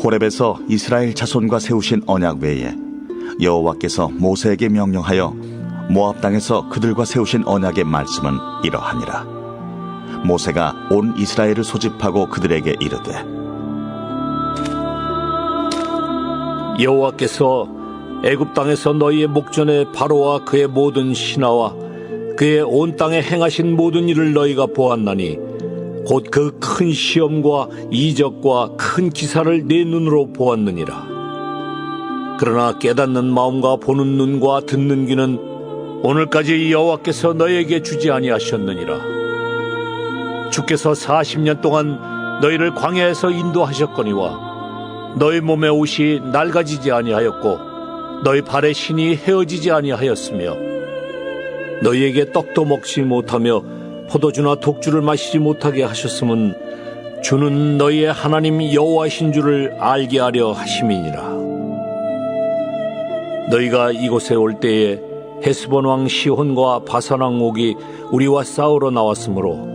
호렙에서 이스라엘 자손과 세우신 언약 외에 여호와께서 모세에게 명령하여 모압 땅에서 그들과 세우신 언약의 말씀은 이러하니라. 모세가 온 이스라엘을 소집하고 그들에게 이르되, 여호와께서 애굽 땅에서 너희의 목전에 바로와 그의 모든 신하와 그의 온 땅에 행하신 모든 일을 너희가 보았나니 곧 그 큰 시험과 이적과 큰 기사를 내 눈으로 보았느니라. 그러나 깨닫는 마음과 보는 눈과 듣는 귀는 오늘까지 여호와께서 너희에게 주지 아니하셨느니라. 주께서 40년 동안 너희를 광야에서 인도하셨거니와 너희 몸의 옷이 낡아지지 아니하였고 너희 발의 신이 헤어지지 아니하였으며 너희에게 떡도 먹지 못하며 포도주나 독주를 마시지 못하게 하셨음은 주는 너희의 하나님 여호와이신 줄을 알게 하려 하심이니라. 너희가 이곳에 올 때에 헤스본 왕 시혼과 바산 왕 옥이 우리와 싸우러 나왔으므로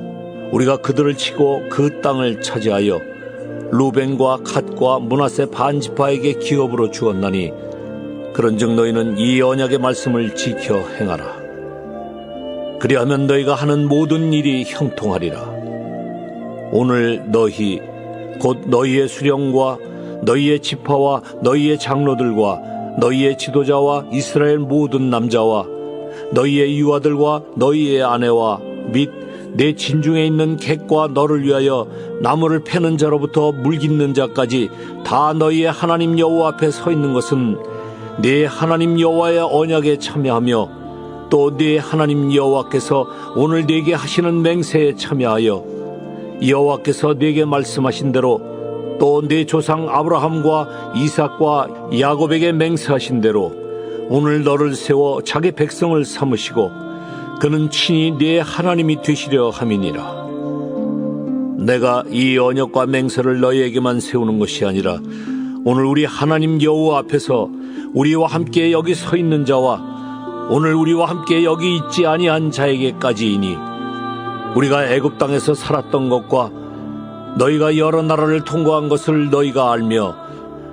우리가 그들을 치고 그 땅을 차지하여 루벤과 갓과 므낫세 반 지파에게 기업으로 주었나니 그런즉 너희는 이 언약의 말씀을 지켜 행하라. 그리하면 너희가 하는 모든 일이 형통하리라. 오늘 너희 곧 너희의 수령과 너희의 지파와 너희의 장로들과 너희의 지도자와 이스라엘 모든 남자와 너희의 유아들과 너희의 아내와 및 내 진중에 있는 객과 너를 위하여 나무를 패는 자로부터 물 깃는 자까지 다 너희의 하나님 여호와 앞에 서 있는 것은 네 하나님 여호와의 언약에 참여하며 또 네 하나님 여호와께서 오늘 네게 하시는 맹세에 참여하여 여호와께서 네게 말씀하신 대로 또 네 조상 아브라함과 이삭과 야곱에게 맹세하신 대로 오늘 너를 세워 자기 백성을 삼으시고 그는 친히 네 하나님이 되시려 함이니라. 내가 이 언약과 맹세를 너희에게만 세우는 것이 아니라 오늘 우리 하나님 여호와 앞에서 우리와 함께 여기 서 있는 자와 오늘 우리와 함께 여기 있지 아니한 자에게까지이니 우리가 애굽 땅에서 살았던 것과 너희가 여러 나라를 통과한 것을 너희가 알며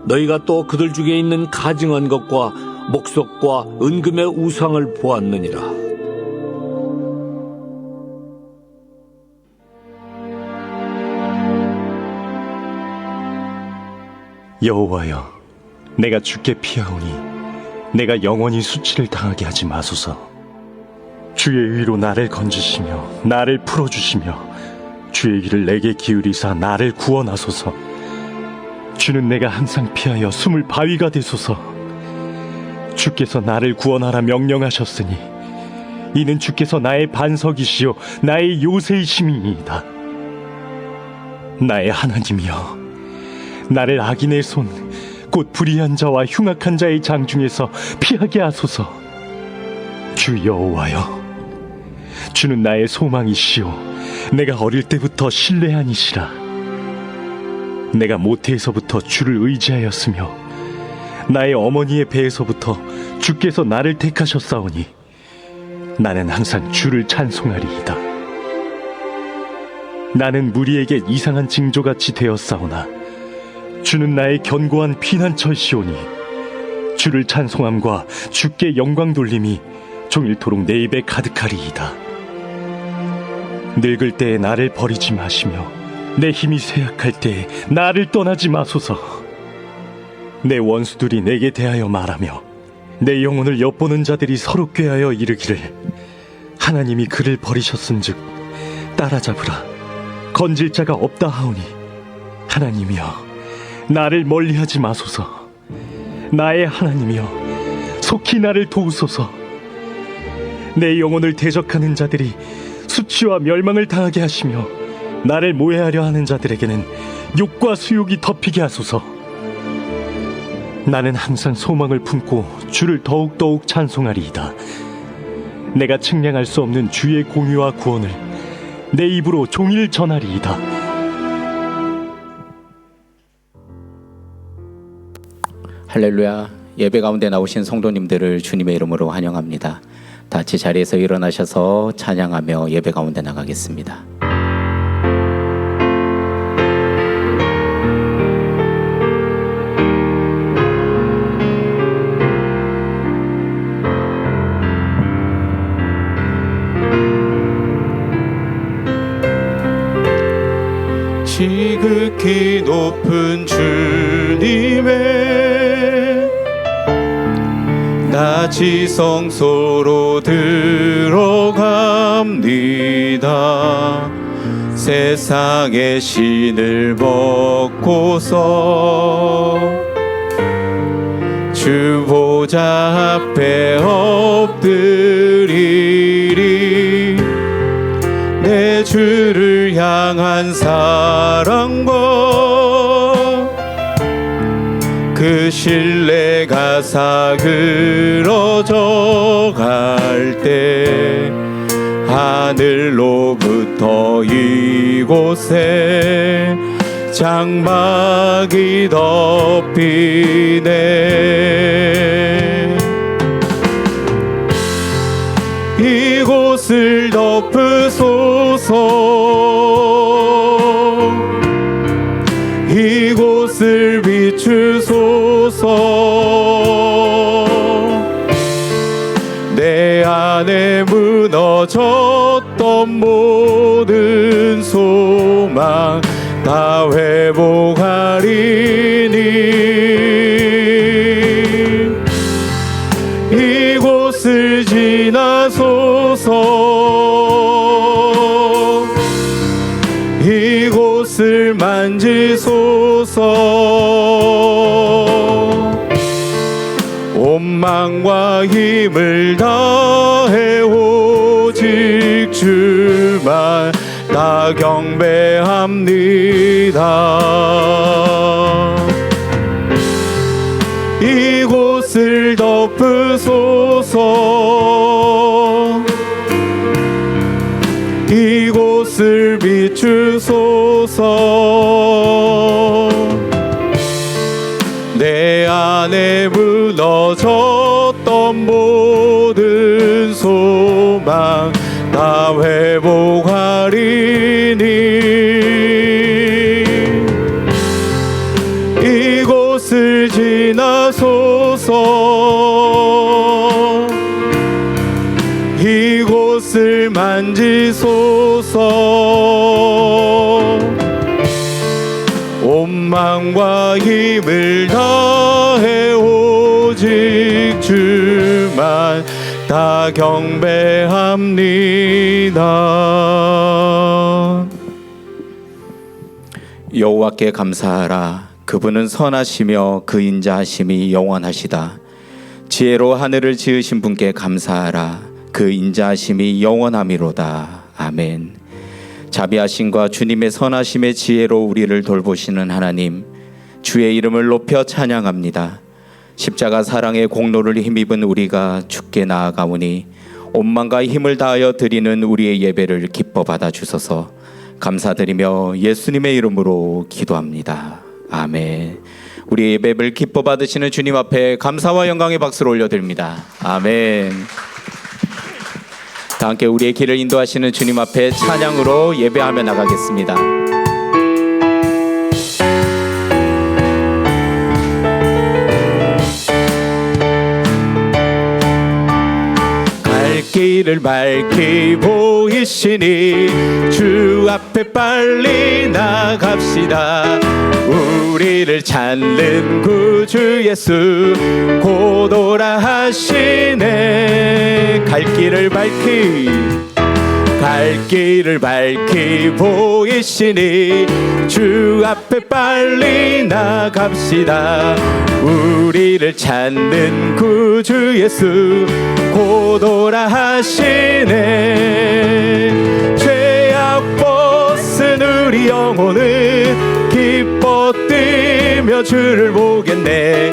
너희가 또 그들 중에 있는 가증한 것과 목석과 은금의 우상을 보았느니라. 여호와여, 내가 주께 피하오니 내가 영원히 수치를 당하게 하지 마소서. 주의 의로 나를 건지시며 나를 풀어주시며 주의 길을 내게 기울이사 나를 구원하소서. 주는 내가 항상 피하여 숨을 바위가 되소서. 주께서 나를 구원하라 명령하셨으니 이는 주께서 나의 반석이시요 나의 요새이심이니이다. 나의 하나님이여, 나를 악인의 손 곧 불의한 자와 흉악한 자의 장중에서 피하게 하소서. 주 여호와여, 주는 나의 소망이시오 내가 어릴 때부터 신뢰하니시라. 내가 모태에서부터 주를 의지하였으며 나의 어머니의 배에서부터 주께서 나를 택하셨사오니 나는 항상 주를 찬송하리이다. 나는 무리에게 이상한 징조같이 되었사오나 주는 나의 견고한 피난처시오니 주를 찬송함과 주께 영광 돌림이 종일토록 내 입에 가득하리이다. 늙을 때에 나를 버리지 마시며 내 힘이 쇠약할 때에 나를 떠나지 마소서. 내 원수들이 내게 대하여 말하며 내 영혼을 엿보는 자들이 서로 꾀하여 이르기를 하나님이 그를 버리셨은즉 따라잡으라 건질 자가 없다 하오니 하나님이여, 나를 멀리하지 마소서. 나의 하나님이여, 속히 나를 도우소서. 내 영혼을 대적하는 자들이 수치와 멸망을 당하게 하시며 나를 모해하려 하는 자들에게는 욕과 수욕이 덮이게 하소서. 나는 항상 소망을 품고 주를 더욱더욱 찬송하리이다. 내가 측량할 수 없는 주의 공의와 구원을 내 입으로 종일 전하리이다. 할렐루야. 예배 가운데 나오신 성도님들을 주님의 이름으로 환영합니다. 다 같이 자리에서 일어나셔서 찬양하며 예배 가운데 나가겠습니다. 지극히 높은 주님의 나 지성소로 들어갑니다. 세상의 신을 벗고서 주 보좌 앞에 엎드리리. 내 주를 향한 사랑과 그 신뢰가 사그러져 갈 때 하늘로부터 이곳에 장막이 덮이네. 이곳을 덮으소서. 이곳을 비추소서. 내 안에 무너졌던 모든 소망 다 회복하리니. 이곳을 지나소서. 이곳을 만지소서. 온망과 힘을 다해 오직 주만 다 경배합니다. 이곳을 덮으소서. 이곳을 비추소서. 내 안에 무너졌던 모든 소망 다 회복하리니. 이곳을 지나소서. 이곳을 만지소서. 온망과 힘을 다해 오직 주만 다 경배합니다. 여호와께 감사하라. 그분은 선하시며 그 인자하심이 영원하시다. 지혜로 하늘을 지으신 분께 감사하라. 그 인자하심이 영원함이로다. 아멘. 자비하심과 주님의 선하심의 지혜로 우리를 돌보시는 하나님, 주의 이름을 높여 찬양합니다. 십자가 사랑의 공로를 힘입은 우리가 주께 나아가오니 온 마음과 힘을 다하여 드리는 우리의 예배를 기뻐 받아 주소서. 감사드리며 예수님의 이름으로 기도합니다. 아멘. 우리의 예배를 기뻐 받으시는 주님 앞에 감사와 영광의 박수를 올려드립니다. 아멘. 다 함께 우리의 길을 인도하시는 주님 앞에 찬양으로 예배하며 나가겠습니다. 갈 길을 밝히 보이시니 주 앞에 빨리 나갑시다. 우리를 찾는 구주 예수 곧 오라 하시네. 갈 길을 밝히 보이시니 주 앞에 빨리 나갑시다. 우리를 찾는 구주 예수 곧 오라 하시네. 죄악 벗은 우리 영혼은 기뻐 뛰며 주를 보겠네.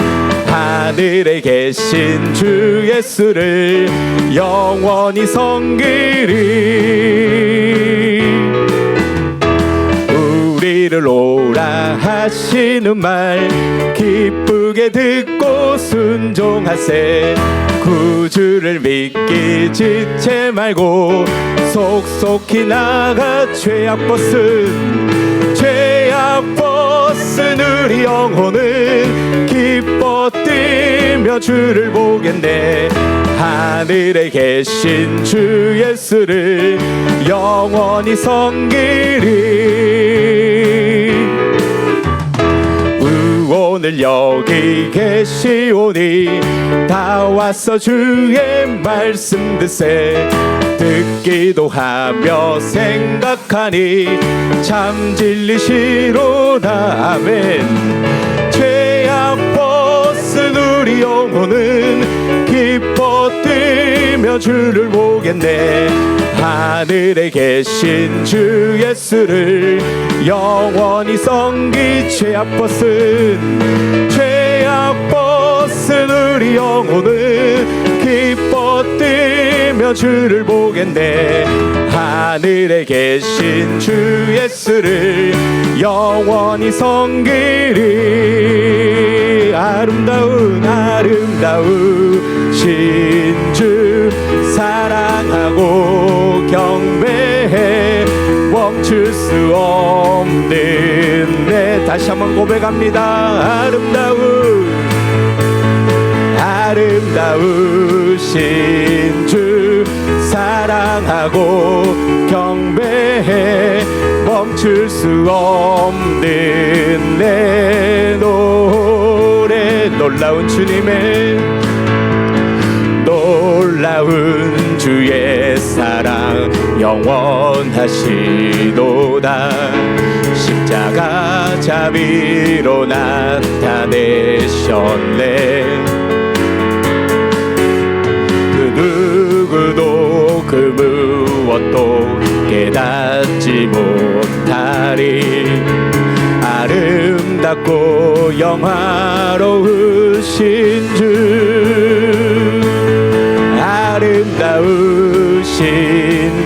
하늘에 계신 주 예수를 영원히 섬기리. 우리를 오라 하시는 말 기쁘게 듣고 순종하세. 구주를 믿기 지체 말고 속속히 나가. 죄악 벗은 우리 영혼은 기뻐 뛰며 주를 보겠네. 하늘에 계신 주 예수를 영원히 섬기리. 오늘 여기 계시오니 다 와서 주의 말씀 듣세. 듣기도 하며 생각하니 참 진리시로다. 아멘. 죄악 벗은 우리 영혼은 기뻐 뛰며 주를 보겠네. 하늘에 계신 주 예수를 영원히 섬기. 죄악 벗은 우리 영혼은 기뻐 뛰며 주를 보겠네. 하늘에 계신 주 예수를 영원히 섬기리. 아름다우신 주 사랑하고 경배해. 멈출 수 없는 내. 다시 한번 고백합니다. 아름다우신 주 사랑하고 경배해. 멈출 수 없는 내 노래. 놀라운 주의 사랑 영원하시도다. 십자가 자비로 나타내셨네. 누구도 그 무엇도 깨닫지 못하리. 아름답고 영화로우신 주. 아름다우신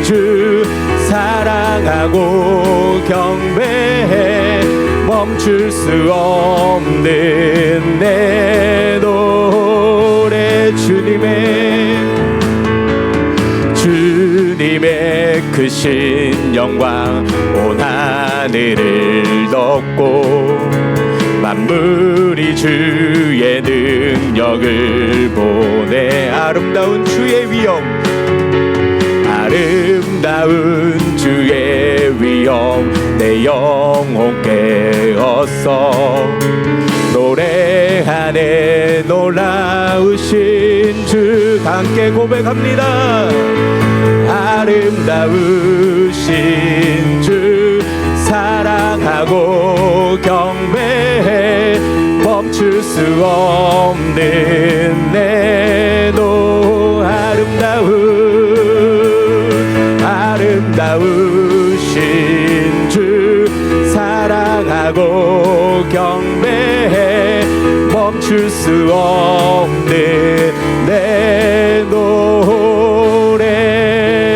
주 사랑하고 경배해. 멈출 수 없는 내 노래. 주님의 크신 영광 온 하늘을 덮고 만물이 주의 능력을 보내. 아름다운 주의 위엄 내 영혼 깨었어. 노래하네 놀라우신 주. 함께 고백합니다. 아름다우신 주 사랑하고 경배해. 멈출 수 없는 내 노. 아름다우신 주 사랑하고 경배해. 멈출 수 없는 내 노래.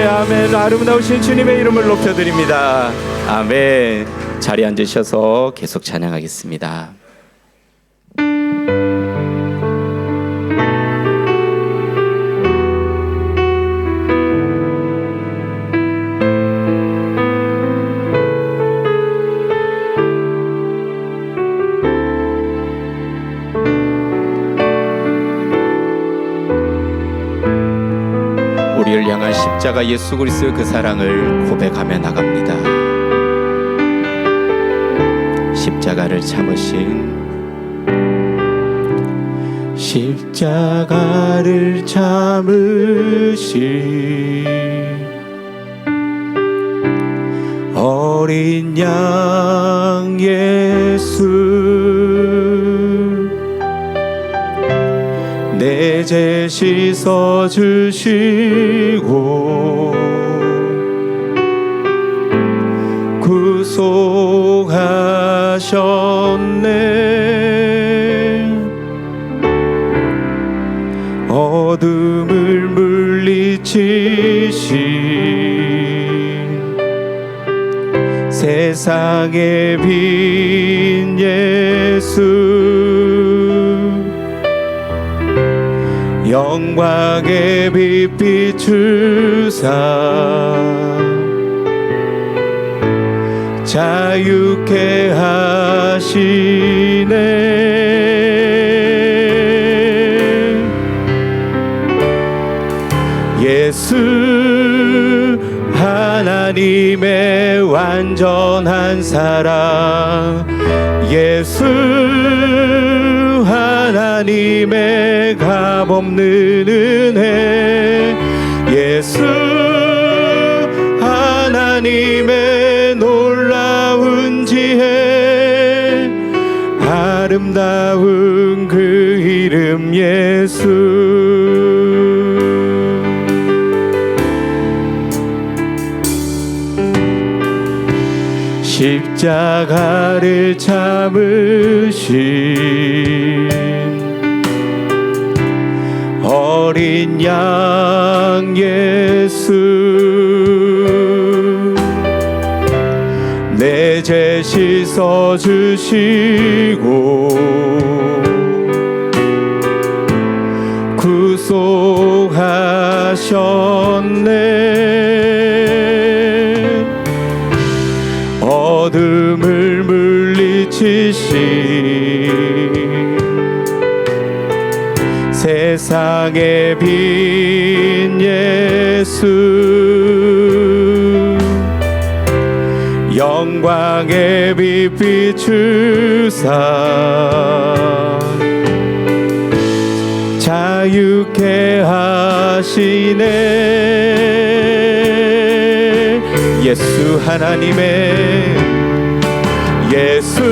아멘. 아름다우신 주님의 이름을 높여드립니다. 아멘. 자리에 앉으셔서 계속 찬양하겠습니다. 우리를 향한 십자가 예수 그리스도의 그 사랑을 고백하며 나갑니다. 십자가를 참으신 십자가를 참으신 어린 양 예수 내 죄 씻어 주시고 구속하셨네. 어둠을 물리치신 세상의 빛 예수 영광의 빛 비추사 자유케 하시네. 예수 하나님의 완전한 사랑 예수 하나님의 값없는 은혜 예수 하나님의 놀라운 지혜 아름다운 그 이름 예수 십자가를 참으신 어린 양 예수 내 죄 씻어 주시고 구속하셨네 어둠을 물리치신 세상의 빛 예수 영광의 빛 비추사 자유케 하시네 예수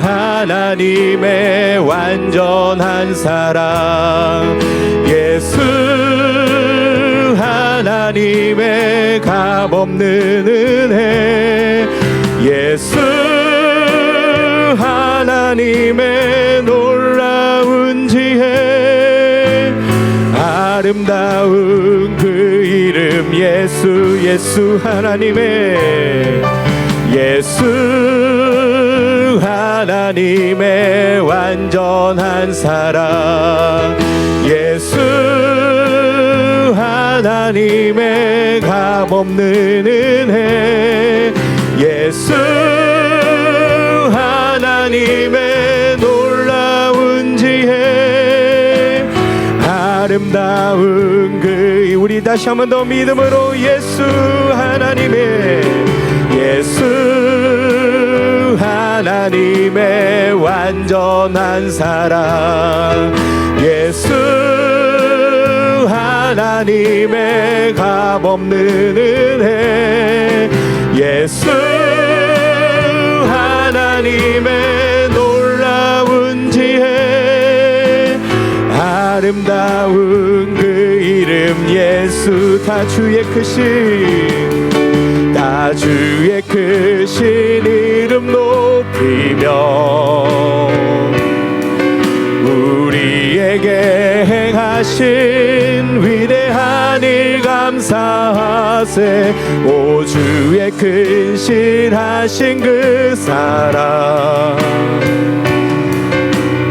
하나님의 완전한 사랑 예수 하나님의 값없는 은혜 예수 하나님의 놀라운 지혜 아름다운 그 이름 예수 하나님의 하나님의 완전한 사랑 예수 하나님의 값없는 은혜 예수 하나님의 놀라운 지혜 아름다운 그 우리 다시 한 번 더 믿음으로 예수 하나님의 완전한 사랑 예수 하나님의 값없는 은혜 예수 하나님의 놀라운 지혜 아름다운 그 이름 예수 다 주의 크신 이름 높이며 우리에게 행하신 위대한 일 감사하세 오 주의 근신하신 그 사랑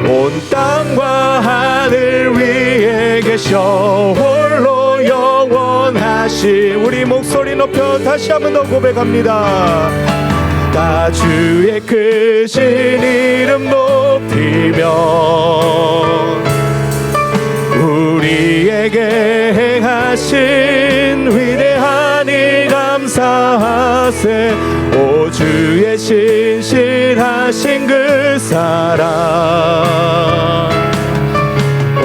온 땅과 하늘 위에 계셔 홀로 영원하신 우리 목소리 높여 다시 한번 더 고백합니다 다 주의 크신 이름 높이며 우리에게 행하신 위대한 일 감사하세 오 주의 신실하신 그 사랑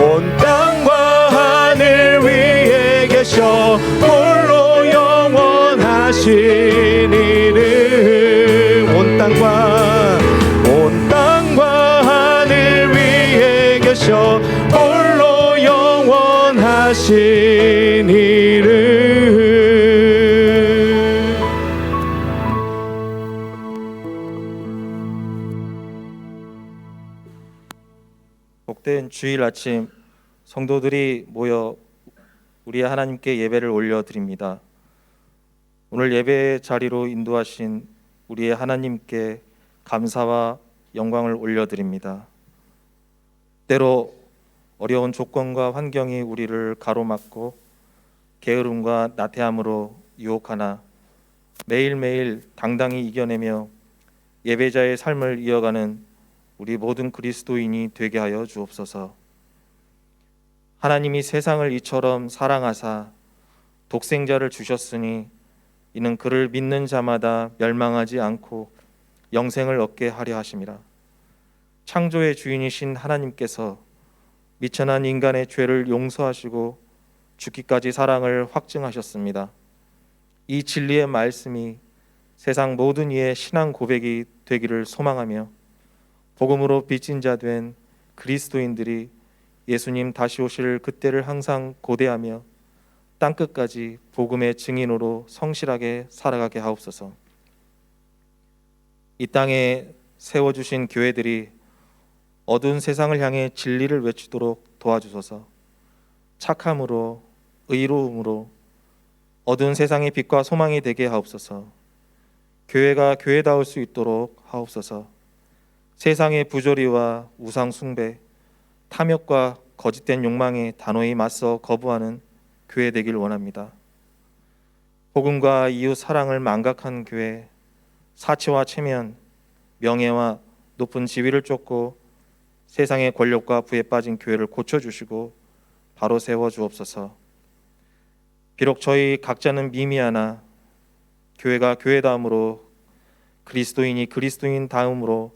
온 땅과 하늘 위에 계셔 홀로 영원하신 이름 온 땅과 하늘 위에 계셔 홀로 영원하신 이름 복된 주일 아침 성도들이 모여 우리 하나님께 예배를 올려드립니다. 오늘 예배 자리로 인도하신 우리의 하나님께 감사와 영광을 올려드립니다. 때로 어려운 조건과 환경이 우리를 가로막고 게으름과 나태함으로 유혹하나 매일매일 당당히 이겨내며 예배자의 삶을 이어가는 우리 모든 그리스도인이 되게 하여 주옵소서. 하나님이 세상을 이처럼 사랑하사 독생자를 주셨으니 이는 그를 믿는 자마다 멸망하지 않고 영생을 얻게 하려 하심이라. 창조의 주인이신 하나님께서 미천한 인간의 죄를 용서하시고 죽기까지 사랑을 확증하셨습니다. 이 진리의 말씀이 세상 모든 이의 신앙 고백이 되기를 소망하며 복음으로 빚진 자 된 그리스도인들이 예수님 다시 오실 그때를 항상 고대하며 땅끝까지 복음의 증인으로 성실하게 살아가게 하옵소서. 이 땅에 세워주신 교회들이 어두운 세상을 향해 진리를 외치도록 도와주소서. 착함으로 의로움으로 어두운 세상의 빛과 소망이 되게 하옵소서. 교회가 교회다울 수 있도록 하옵소서. 세상의 부조리와 우상 숭배, 탐욕과 거짓된 욕망에 단호히 맞서 거부하는 교회 되길 원합니다. 복음과 이웃 사랑을 망각한 교회, 사치와 체면, 명예와 높은 지위를 쫓고 세상의 권력과 부에 빠진 교회를 고쳐주시고 바로 세워주옵소서. 비록 저희 각자는 미미하나 교회가 교회다움으로 그리스도인이 그리스도인 다음으로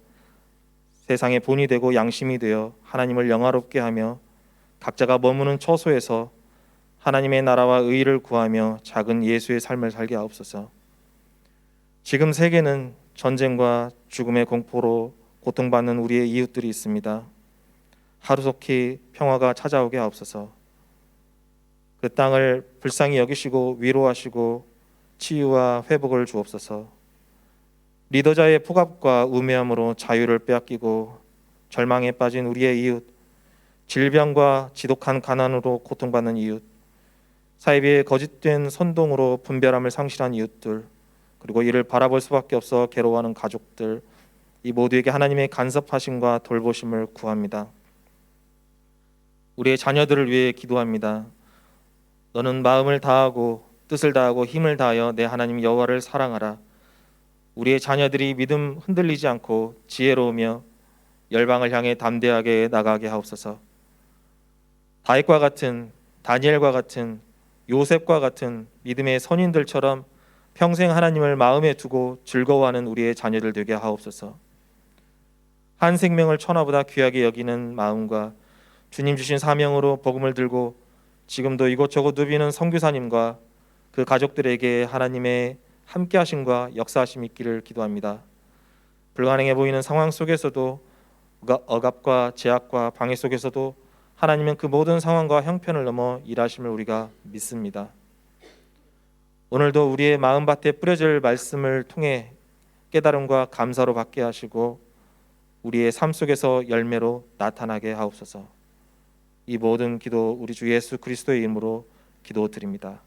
세상의 본이 되고 양심이 되어 하나님을 영화롭게 하며 각자가 머무는 처소에서 하나님의 나라와 의를 구하며 작은 예수의 삶을 살게 하옵소서. 지금 세계는 전쟁과 죽음의 공포로 고통받는 우리의 이웃들이 있습니다. 하루속히 평화가 찾아오게 하옵소서. 그 땅을 불쌍히 여기시고 위로하시고 치유와 회복을 주옵소서. 리더자의 폭압과 우매함으로 자유를 빼앗기고 절망에 빠진 우리의 이웃, 질병과 지독한 가난으로 고통받는 이웃, 사이비의 거짓된 선동으로 분별함을 상실한 이웃들, 그리고 이를 바라볼 수밖에 없어 괴로워하는 가족들, 이 모두에게 하나님의 간섭하심과 돌보심을 구합니다. 우리의 자녀들을 위해 기도합니다. 너는 마음을 다하고 뜻을 다하고 힘을 다하여 내 하나님 여호와를 사랑하라. 우리의 자녀들이 믿음 흔들리지 않고 지혜로우며 열방을 향해 담대하게 나가게 하옵소서. 다윗과 같은, 다니엘과 같은, 요셉과 같은 믿음의 선인들처럼 평생 하나님을 마음에 두고 즐거워하는 우리의 자녀들 되게 하옵소서. 한 생명을 천하보다 귀하게 여기는 마음과 주님 주신 사명으로 복음을 들고 지금도 이곳저곳 누비는 선교사님과 그 가족들에게 하나님의 함께하심과 역사하심 있기를 기도합니다. 불가능해 보이는 상황 속에서도 억압과 제약과 방해 속에서도 하나님은 그 모든 상황과 형편을 넘어 일하심을 우리가 믿습니다. 오늘도 우리의 마음밭에 뿌려질 말씀을 통해 깨달음과 감사로 받게 하시고 우리의 삶 속에서 열매로 나타나게 하옵소서. 이 모든 기도 우리 주 예수 그리스도의 이름으로 기도드립니다.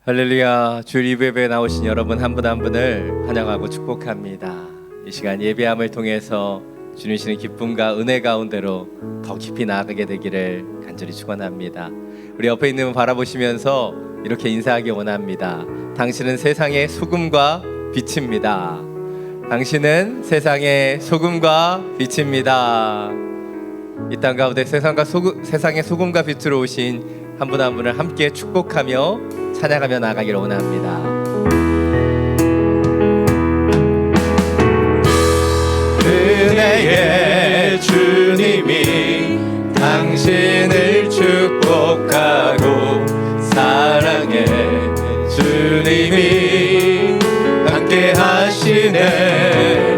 할렐루야. 주일 예배에 나오신 여러분 한 분 한 분을 환영하고 축복합니다. 이 시간 예배함을 통해서 주님 주시는 기쁨과 은혜 가운데로 더 깊이 나아가게 되기를 간절히 축원합니다. 우리 옆에 있는 분 바라보시면서 이렇게 인사하기 원합니다. 당신은 세상의 소금과 빛입니다. 당신은 세상의 소금과 빛입니다. 이 땅 가운데 세상의 소금과 빛으로 오신 한 분 한 분을 함께 축복하며 찬양하며 나가기를 원합니다. 은혜의 주님이 당신을 축복하고 사랑의 주님이 함께 하시네.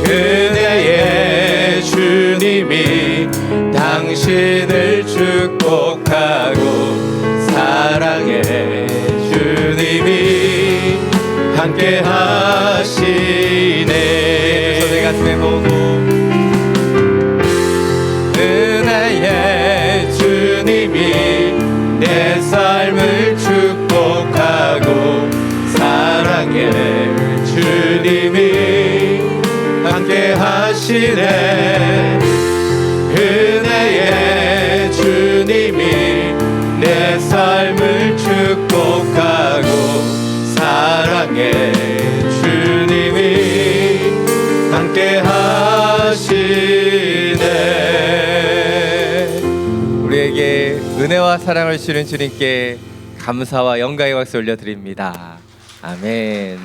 은혜의 주님이 당신을 축복하고 사랑의 주님이 함께 하시네. 손을 가슴에 보고 은혜의 주님이 내 삶을 축복하고 사랑의 주님이 함께 하시네. 은혜의 주님이 내 삶을 축복하고 사랑하고 사랑해 주님이 함께 하시네. 우리에게 은혜와 사랑을 주시는 주님께 감사와 영광의 박수 올려드립니다. 아멘.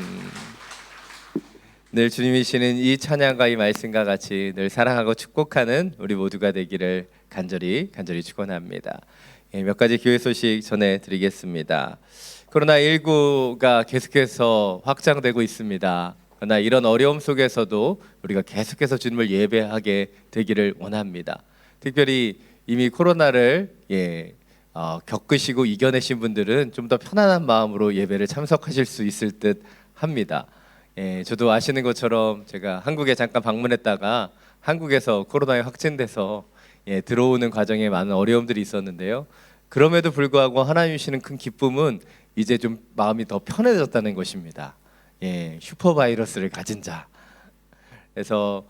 늘 주님이시는 이 찬양과 이 말씀과 같이 늘 사랑하고 축복하는 우리 모두가 되기를 간절히 축원합니다. 몇 가지 교회 소식 전해드리겠습니다. 코로나19가 계속해서 확장되고 있습니다. 그러나 이런 어려움 속에서도 우리가 계속해서 주님을 예배하게 되기를 원합니다. 특별히 이미 코로나를 겪으시고 이겨내신 분들은 좀 더 편안한 마음으로 예배를 참석하실 수 있을 듯 합니다. 저도 아시는 것처럼 제가 한국에 잠깐 방문했다가 한국에서 코로나에 확진돼서 들어오는 과정에 많은 어려움들이 있었는데요. 그럼에도 불구하고 하나님 주시는 큰 기쁨은 이제 좀 마음이 더 편해졌다는 것입니다. 슈퍼바이러스를 가진 자. 그래서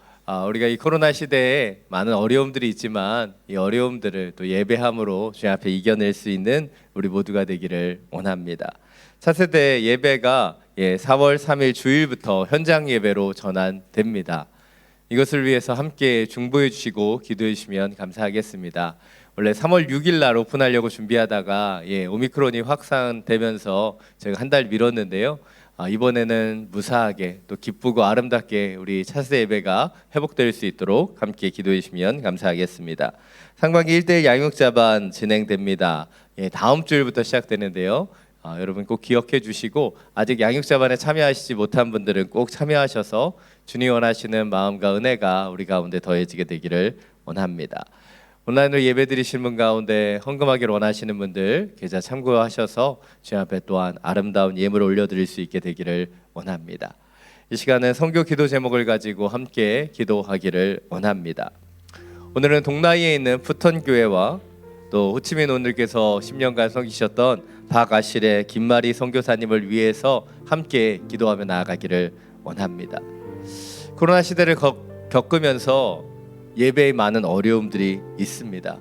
우리가 이 코로나 시대에 많은 어려움들이 있지만 이 어려움들을 또 예배함으로 주님 앞에 이겨낼 수 있는 우리 모두가 되기를 원합니다. 차세대 예배가 4월 3일 주일부터 현장 예배로 전환됩니다. 이것을 위해서 함께 중보해 주시고 기도해 주시면 감사하겠습니다. 원래 3월 6일 날 오픈하려고 준비하다가 오미크론이 확산되면서 제가 한 달 미뤘는데요. 이번에는 무사하게 또 기쁘고 아름답게 우리 차세대 예배가 회복될 수 있도록 함께 기도해 주시면 감사하겠습니다. 상반기 1대1 양육자반 진행됩니다. 다음 주일부터 시작되는데요. 여러분 꼭 기억해 주시고 아직 양육자반에 참여하시지 못한 분들은 꼭 참여하셔서 주님 원하시는 마음과 은혜가 우리 가운데 더해지게 되기를 원합니다. 온라인으로 예배드리실 분 가운데 헌금하기를 원하시는 분들 계좌 참고하셔서 주님 앞에 또한 아름다운 예물을 올려드릴 수 있게 되기를 원합니다. 이 시간은 선교 기도 제목을 가지고 함께 기도하기를 원합니다. 오늘은 동나이에 있는 푸턴교회와 또 호치민 오늘께서 10년간 섬기셨던 박아실의 김마리 선교사님을 위해서 함께 기도하며 나아가기를 원합니다. 코로나 시대를 겪으면서 예배에 많은 어려움들이 있습니다.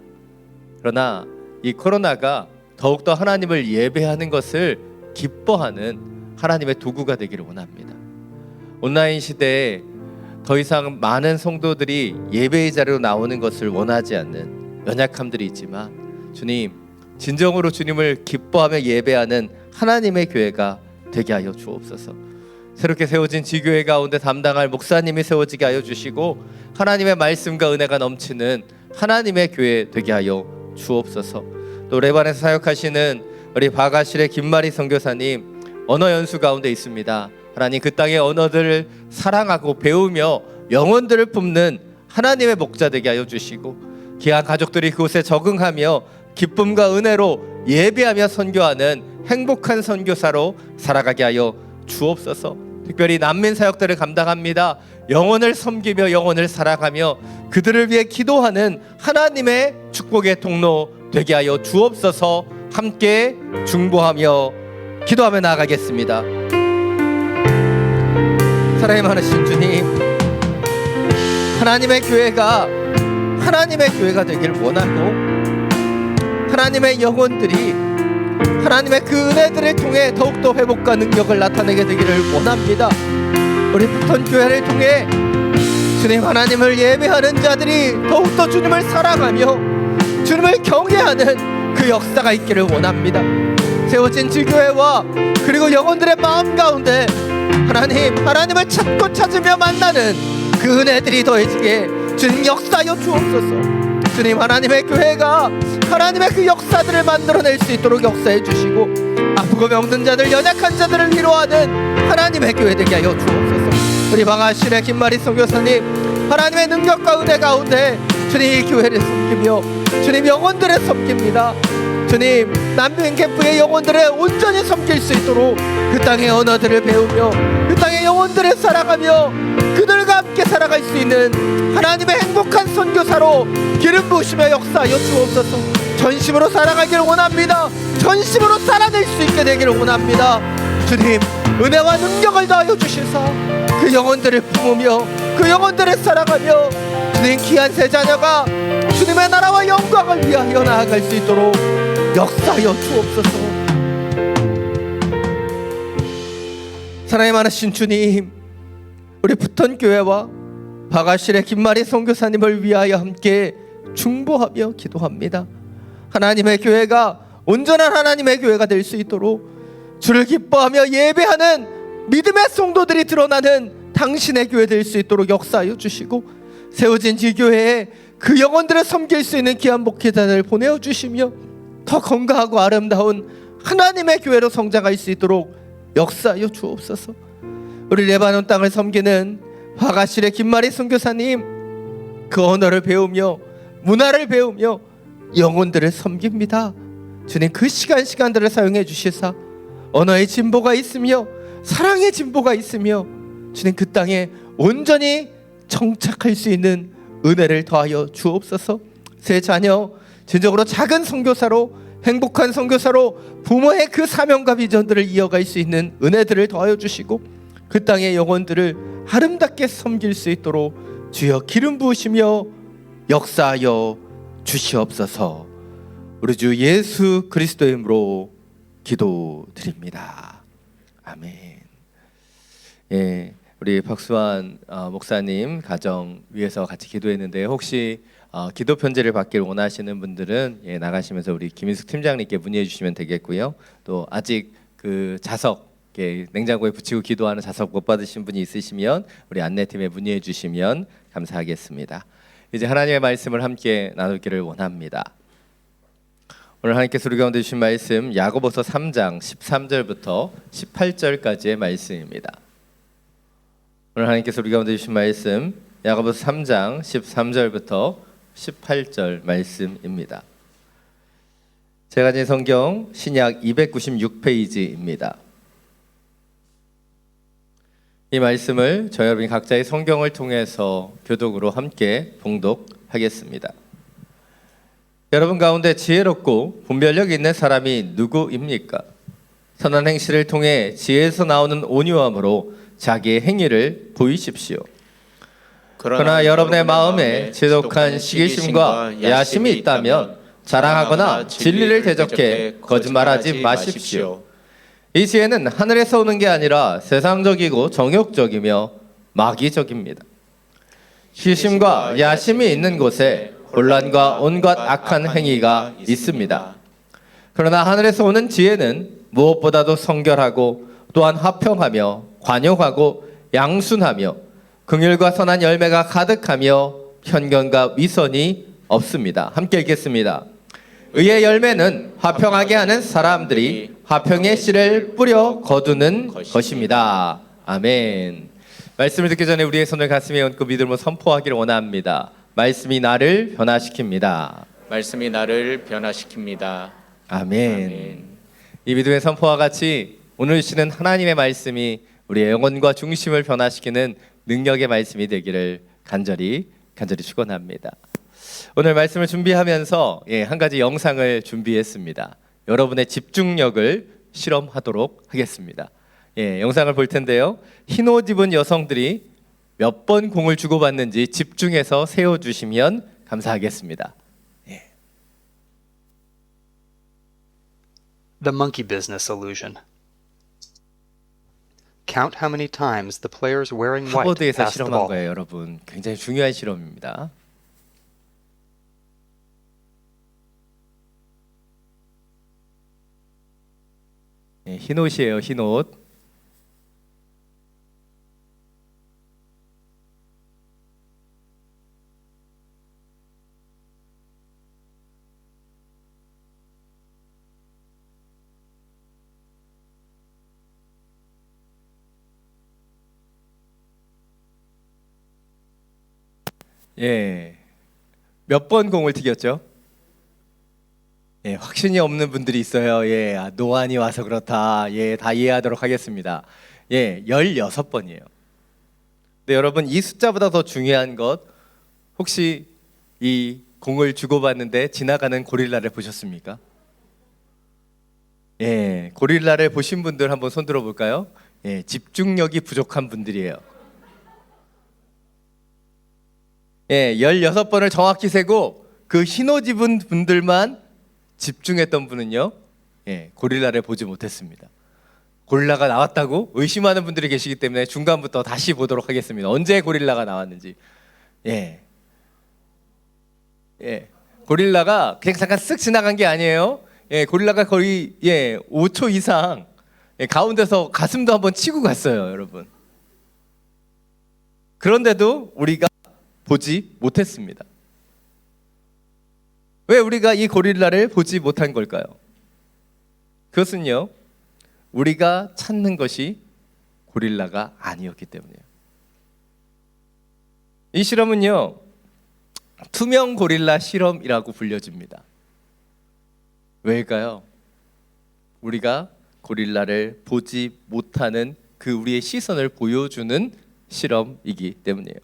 그러나 이 코로나가 더욱더 하나님을 예배하는 것을 기뻐하는 하나님의 도구가 되기를 원합니다. 온라인 시대에 더 이상 많은 성도들이 예배의 자리로 나오는 것을 원하지 않는 연약함들이 있지만 주님, 진정으로 주님을 기뻐하며 예배하는 하나님의 교회가 되게 하여 주옵소서. 새롭게 세워진 지교회 가운데 담당할 목사님이 세워지게 하여 주시고 하나님의 말씀과 은혜가 넘치는 하나님의 교회 되게 하여 주옵소서. 또 레반에서 사역하시는 우리 박아실의 김마리 선교사님 언어 연수 가운데 있습니다. 하나님 그 땅의 언어들을 사랑하고 배우며 영혼들을 품는 하나님의 목자 되게 하여 주시고 귀한 가족들이 그곳에 적응하며 기쁨과 은혜로 예배하며 선교하는 행복한 선교사로 살아가게 하여 주옵소서. 특별히 난민 사역들을 감당합니다. 영혼을 섬기며 영혼을 사랑하며 그들을 위해 기도하는 하나님의 축복의 통로 되게 하여 주옵소서. 함께 중보하며 기도하며 나아가겠습니다. 사랑이 많으신 주님, 하나님의 교회가 되길 원하고 하나님의 영혼들이 하나님의 그 은혜들을 통해 더욱더 회복과 능력을 나타내게 되기를 원합니다. 우리 푸턴교회를 통해 주님 하나님을 예배하는 자들이 더욱더 주님을 사랑하며 주님을 경외하는 그 역사가 있기를 원합니다. 세워진 지교회와 그리고 영혼들의 마음 가운데 하나님을 찾고 찾으며 만나는 그 은혜들이 더해지게 주님 역사하여 주옵소서. 주님 하나님의 교회가 하나님의 그 역사들을 만들어낼 수 있도록 역사해 주시고 아프고 병든 자들 연약한 자들을 위로하는 하나님의 교회 되게 하여 주옵소서. 우리 방아실의 김마리 선교사님 하나님의 능력과 은혜 가운데 주님 이 교회를 섬기며 주님 영혼들을 섬깁니다. 주님 난민 캠프의 영혼들을 온전히 섬길 수 있도록 그 땅의 언어들을 배우며 그 땅의 영혼들을 사랑하며 그들과 함께 살아갈 수 있는 하나님의 행복한 선교사로 기름 부으시며 역사하여 주옵소서. 전심으로 살아가기를 원합니다. 전심으로 살아낼 수 있게 되기를 원합니다. 주님 은혜와 능력을 더하여 주시사 그 영혼들을 품으며 그 영혼들을 사랑하며 주님 귀한 새 자녀가 주님의 나라와 영광을 위하여 나아갈 수 있도록 역사하여 주옵소서. 사랑이 많으신 주님, 우리 부턴교회와 바가실의 김마리 선교사님을 위하여 함께 중보하며 기도합니다. 하나님의 교회가 온전한 하나님의 교회가 될 수 있도록 주를 기뻐하며 예배하는 믿음의 성도들이 드러나는 당신의 교회 될 수 있도록 역사하여 주시고, 세워진 이 교회에 그 영혼들을 섬길 수 있는 귀한 목회자들을 보내어 주시며 더 건강하고 아름다운 하나님의 교회로 성장할 수 있도록 역사하여 주옵소서. 우리 레바논 땅을 섬기는 화가실의 김마리 선교사님, 그 언어를 배우며 문화를 배우며 영혼들을 섬깁니다. 주님, 그 시간들을 사용해 주시사 언어의 진보가 있으며 사랑의 진보가 있으며 주님, 그 땅에 온전히 정착할 수 있는 은혜를 더하여 주옵소서. 새 자녀 진정으로 작은 선교사로, 행복한 선교사로 부모의 그 사명과 비전들을 이어갈 수 있는 은혜들을 더하여 주시고, 그 땅의 영혼들을 아름답게 섬길 수 있도록 주여 기름 부으시며 역사하여 주시옵소서. 우리 주 예수 그리스도의 이름으로 기도드립니다. 아멘. 예, 우리 박수환 목사님 가정 위해서 같이 기도했는데, 혹시 기도 편지를 받기를 원하시는 분들은 나가시면서 우리 김인숙 팀장님께 문의해 주시면 되겠고요. 또 아직 그 자석, 냉장고에 붙이고 기도하는 자석 못 받으신 분이 있으시면 우리 안내팀에 문의해 주시면 감사하겠습니다. 이제 하나님의 말씀을 함께 나누기를 원합니다. 오늘 하나님께서 우리 가운데 주신 말씀 야고보서 3장 13절부터 18절까지의 말씀입니다. 오늘 하나님께서 우리 가운데 주신 말씀 야고보서 3장 13절부터 18절 말씀입니다. 제가 가진 성경 신약 296페이지입니다. 이 말씀을 저희 여러분 각자의 성경을 통해서 교독으로 함께 봉독하겠습니다. 여러분 가운데 지혜롭고 분별력 있는 사람이 누구입니까? 선한 행실을 통해 지혜에서 나오는 온유함으로 자기의 행위를 보이십시오. 그러나 여러분의 마음에 지독한 시기심과 야심이 있다면 자랑하거나 진리를 대적해 거짓말하지 마십시오. 이 지혜는 하늘에서 오는 게 아니라 세상적이고 정욕적이며 마귀적입니다. 시심과 야심이 있는 곳에 혼란과 온갖 악한 행위가 있습니다. 그러나 하늘에서 오는 지혜는 무엇보다도 성결하고 또한 화평하며 관용하고 양순하며 긍휼과 선한 열매가 가득하며 편견과 위선이 없습니다. 함께 읽겠습니다. 의의 열매는 화평하게 하는 사람들이 화평의 씨를 뿌려 거두는 것입니다. 아멘. 말씀을 듣기 전에 우리의 손을 가슴에 얹고 믿음으로 선포하기를 원합니다. 말씀이 나를 변화시킵니다. 말씀이 나를 변화시킵니다. 아멘. 이 믿음의 선포와 같이 오늘 주시는 하나님의 말씀이 우리의 영혼과 중심을 변화시키는 능력의 말씀이 되기를 간절히 축원합니다. 오늘 말씀을 준비하면서 한 가지 영상을 준비했습니다. 여러분의 집중력을 실험하도록 하겠습니다. 영상을 볼 텐데요. 흰 옷 입은 여성들이 몇 번 공을 주고받는지 집중해서 세워주시면 감사하겠습니다. The monkey business illusion. Count how many times the players wearing white 하버드에서 pass the 실험한 ball. 거예요, 여러분. 굉장히 중요한 실험입니다. 흰 옷이에요, 흰 옷. 몇 번 공을 튀겼죠? 확신이 없는 분들이 있어요. 노안이 와서 그렇다. 다 이해하도록 하겠습니다. 16번이에요. 근데 여러분, 이 숫자보다 더 중요한 것, 혹시 이 공을 주고받는데 지나가는 고릴라를 보셨습니까? 고릴라를 보신 분들 한번 손 들어볼까요? 집중력이 부족한 분들이에요. 16번을 정확히 세고 그 흰옷 입은 분들만 집중했던 분은요, 고릴라를 보지 못했습니다. 고릴라가 나왔다고 의심하는 분들이 계시기 때문에 중간부터 다시 보도록 하겠습니다. 언제 고릴라가 나왔는지. 예. 고릴라가 그냥 잠깐 쓱 지나간 게 아니에요. 고릴라가 거의 5초 이상 가운데서 가슴도 한번 치고 갔어요, 여러분. 그런데도 우리가 보지 못했습니다. 왜 우리가 이 고릴라를 보지 못한 걸까요? 그것은요, 우리가 찾는 것이 고릴라가 아니었기 때문이에요. 이 실험은요, 투명 고릴라 실험이라고 불려집니다. 왜일까요? 우리가 고릴라를 보지 못하는 그 우리의 시선을 보여주는 실험이기 때문이에요.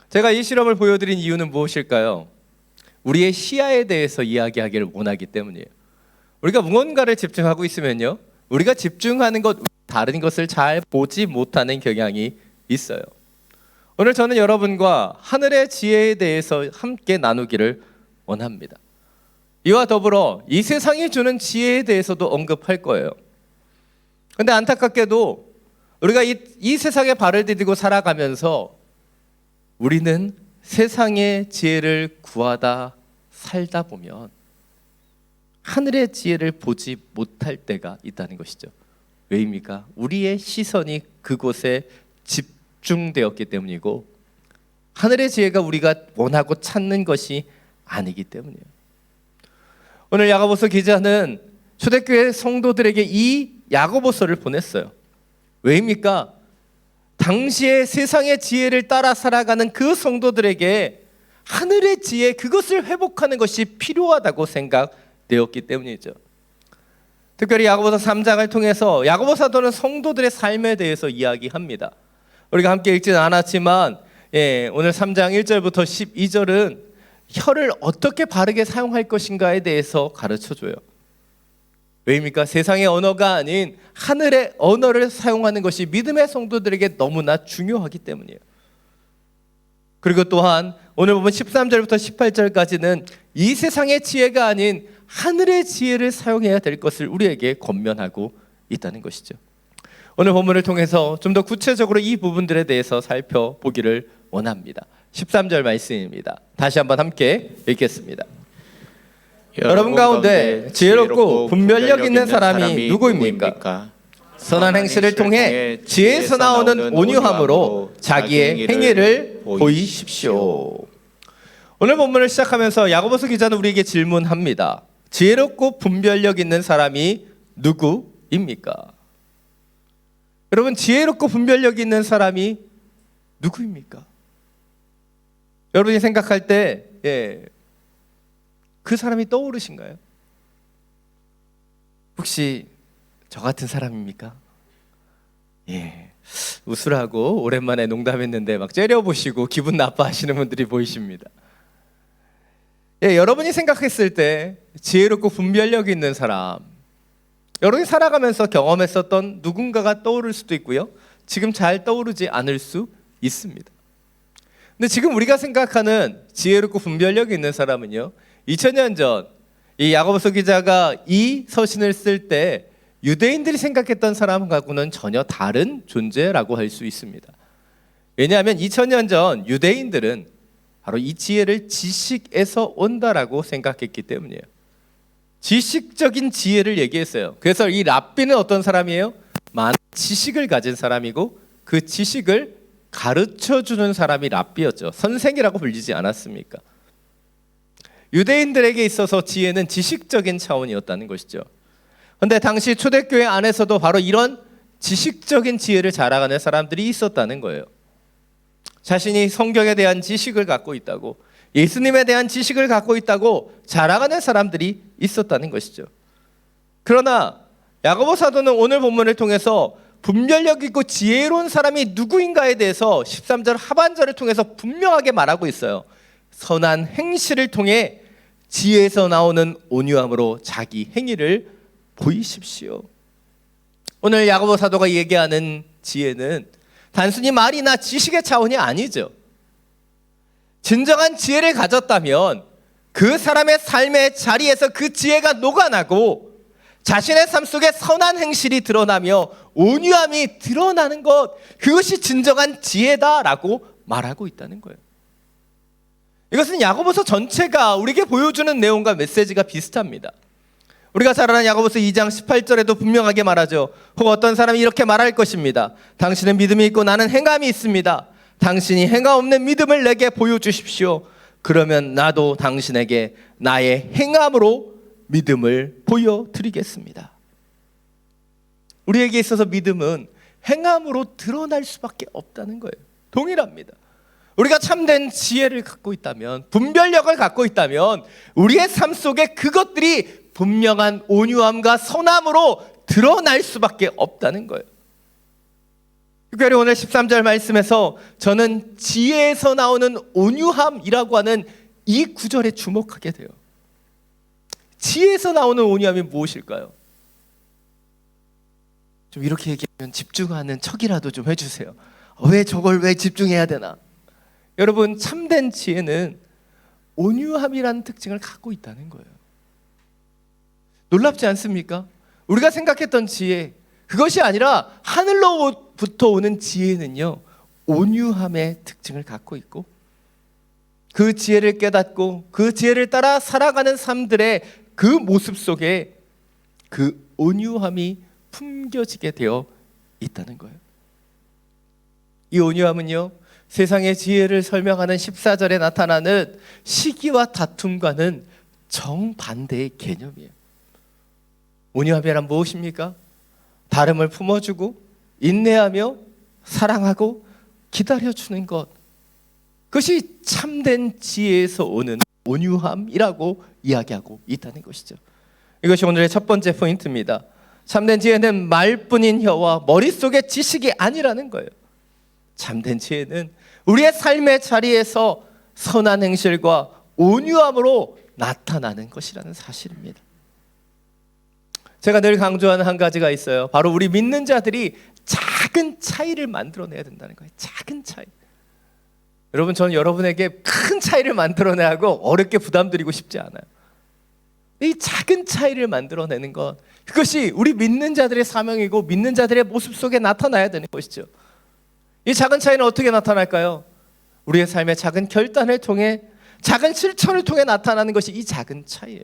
제가 이 실험을 보여드린 이유는 무엇일까요? 우리의 시야에 대해서 이야기하기를 원하기 때문이에요. 우리가 무언가를 집중하고 있으면요, 우리가 집중하는 것 다른 것을 잘 보지 못하는 경향이 있어요. 오늘 저는 여러분과 하늘의 지혜에 대해서 함께 나누기를 원합니다. 이와 더불어 이 세상이 주는 지혜에 대해서도 언급할 거예요. 그런데 안타깝게도 우리가 이 세상에 발을 디디고 살아가면서 우리는 세상의 지혜를 구하다 살다 보면 하늘의 지혜를 보지 못할 때가 있다는 것이죠. 왜입니까? 우리의 시선이 그곳에 집중되었기 때문이고 하늘의 지혜가 우리가 원하고 찾는 것이 아니기 때문이에요. 오늘 야고보서 기자는 초대교회 성도들에게 이 야고보서를 보냈어요. 왜입니까? 당시에 세상의 지혜를 따라 살아가는 그 성도들에게 하늘의 지혜, 그것을 회복하는 것이 필요하다고 생각되었기 때문이죠. 특별히 야고보서 3장을 통해서 야고보 사도는 성도들의 삶에 대해서 이야기합니다. 우리가 함께 읽지는 않았지만 오늘 3장 1절부터 12절은 혀를 어떻게 바르게 사용할 것인가에 대해서 가르쳐줘요. 왜입니까? 세상의 언어가 아닌 하늘의 언어를 사용하는 것이 믿음의 성도들에게 너무나 중요하기 때문이에요. 그리고 또한 오늘 보면 13절부터 18절까지는 이 세상의 지혜가 아닌 하늘의 지혜를 사용해야 될 것을 우리에게 권면하고 있다는 것이죠. 오늘 본문을 통해서 좀 더 구체적으로 이 부분들에 대해서 살펴보기를 원합니다. 13절 말씀입니다. 다시 한번 함께 읽겠습니다. 여러분 가운데 지혜롭고 분별력 있는 사람이 누구입니까? 선한 행실을 통해 지혜에서 나오는 온유함으로 자기의 행위를 보이십시오. 오늘 본문을 시작하면서 야고보서 기자는 우리에게 질문합니다. 지혜롭고 분별력 있는 사람이 누구입니까? 여러분, 지혜롭고 분별력 있는 사람이 누구입니까? 여러분이 생각할 때 그 사람이 떠오르신가요? 혹시 저 같은 사람입니까? 웃으라고 오랜만에 농담했는데 막 째려보시고 기분 나빠하시는 분들이 보이십니다. 여러분이 생각했을 때 지혜롭고 분별력 있는 사람, 여러분이 살아가면서 경험했었던 누군가가 떠오를 수도 있고요, 지금 잘 떠오르지 않을 수 있습니다. 근데 지금 우리가 생각하는 지혜롭고 분별력 있는 사람은요, 2000년 전 이 야고보서 기자가 이 서신을 쓸 때 유대인들이 생각했던 사람하고는 전혀 다른 존재라고 할 수 있습니다. 왜냐하면 2000년 전 유대인들은 바로 이 지혜를 지식에서 온다라고 생각했기 때문이에요. 지식적인 지혜를 얘기했어요. 그래서 이 랍비는 어떤 사람이에요? 많은 지식을 가진 사람이고 그 지식을 가르쳐주는 사람이 랍비였죠. 선생이라고 불리지 않았습니까? 유대인들에게 있어서 지혜는 지식적인 차원이었다는 것이죠. 그런데 당시 초대교회 안에서도 바로 이런 지식적인 지혜를 자랑하는 사람들이 있었다는 거예요. 자신이 성경에 대한 지식을 갖고 있다고, 예수님에 대한 지식을 갖고 있다고 자랑하는 사람들이 있었다는 것이죠. 그러나 야고보 사도는 오늘 본문을 통해서 분별력 있고 지혜로운 사람이 누구인가에 대해서 13절 하반절을 통해서 분명하게 말하고 있어요. 선한 행실을 통해 지혜에서 나오는 온유함으로 자기 행위를 보이십시오. 오늘 야고보 사도가 얘기하는 지혜는 단순히 말이나 지식의 차원이 아니죠. 진정한 지혜를 가졌다면 그 사람의 삶의 자리에서 그 지혜가 녹아나고 자신의 삶 속에 선한 행실이 드러나며 온유함이 드러나는 것, 그것이 진정한 지혜다라고 말하고 있다는 거예요. 이것은 야고보서 전체가 우리에게 보여주는 내용과 메시지가 비슷합니다. 우리가 잘 아는 야고보서 2장 18절에도 분명하게 말하죠. 혹 어떤 사람이 이렇게 말할 것입니다. 당신은 믿음이 있고 나는 행함이 있습니다. 당신이 행함 없는 믿음을 내게 보여주십시오. 그러면 나도 당신에게 나의 행함으로 믿음을 보여드리겠습니다. 우리에게 있어서 믿음은 행함으로 드러날 수밖에 없다는 거예요. 동일합니다. 우리가 참된 지혜를 갖고 있다면, 분별력을 갖고 있다면 우리의 삶 속에 그것들이 분명한 온유함과 선함으로 드러날 수밖에 없다는 거예요. 특별히 오늘 13절 말씀에서 저는 지혜에서 나오는 온유함이라고 하는 이 구절에 주목하게 돼요. 지혜에서 나오는 온유함이 무엇일까요? 좀 이렇게 얘기하면 집중하는 척이라도 좀 해주세요. 왜 저걸 왜 집중해야 되나? 여러분, 참된 지혜는 온유함이라는 특징을 갖고 있다는 거예요. 놀랍지 않습니까? 우리가 생각했던 지혜, 그것이 아니라 하늘로부터 오는 지혜는요, 온유함의 특징을 갖고 있고, 그 지혜를 깨닫고 그 지혜를 따라 살아가는 삶들의 그 모습 속에 그 온유함이 품겨지게 되어 있다는 거예요. 이 온유함은요, 세상의 지혜를 설명하는 14절에 나타나는 시기와 다툼과는 정반대의 개념이에요. 온유함이란 무엇입니까? 다름을 품어주고 인내하며 사랑하고 기다려주는 것, 그것이 참된 지혜에서 오는 온유함이라고 이야기하고 있다는 것이죠. 이것이 오늘의 첫 번째 포인트입니다. 참된 지혜는 말뿐인 혀와 머릿속의 지식이 아니라는 거예요. 참된 지혜는 우리의 삶의 자리에서 선한 행실과 온유함으로 나타나는 것이라는 사실입니다. 제가 늘 강조하는 한 가지가 있어요. 바로 우리 믿는 자들이 작은 차이를 만들어내야 된다는 거예요. 작은 차이. 여러분, 저는 여러분에게 큰 차이를 만들어내고 어렵게 부담드리고 싶지 않아요. 이 작은 차이를 만들어내는 것, 그것이 우리 믿는 자들의 사명이고 믿는 자들의 모습 속에 나타나야 되는 것이죠. 이 작은 차이는 어떻게 나타날까요? 우리의 삶의 작은 결단을 통해, 작은 실천을 통해 나타나는 것이 이 작은 차이예요.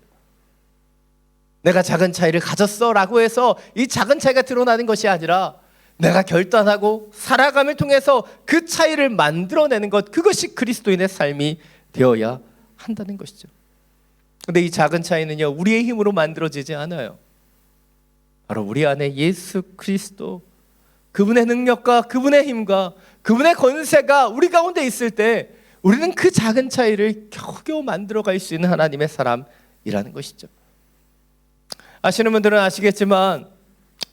내가 작은 차이를 가졌어 라고 해서 이 작은 차이가 드러나는 것이 아니라 내가 결단하고 살아감을 통해서 그 차이를 만들어내는 것, 그것이 그리스도인의 삶이 되어야 한다는 것이죠. 그런데 이 작은 차이는요, 우리의 힘으로 만들어지지 않아요. 바로 우리 안에 예수 그리스도, 그분의 능력과 그분의 힘과 그분의 권세가 우리 가운데 있을 때 우리는 그 작은 차이를 겨우겨우 만들어갈 수 있는 하나님의 사람이라는 것이죠. 아시는 분들은 아시겠지만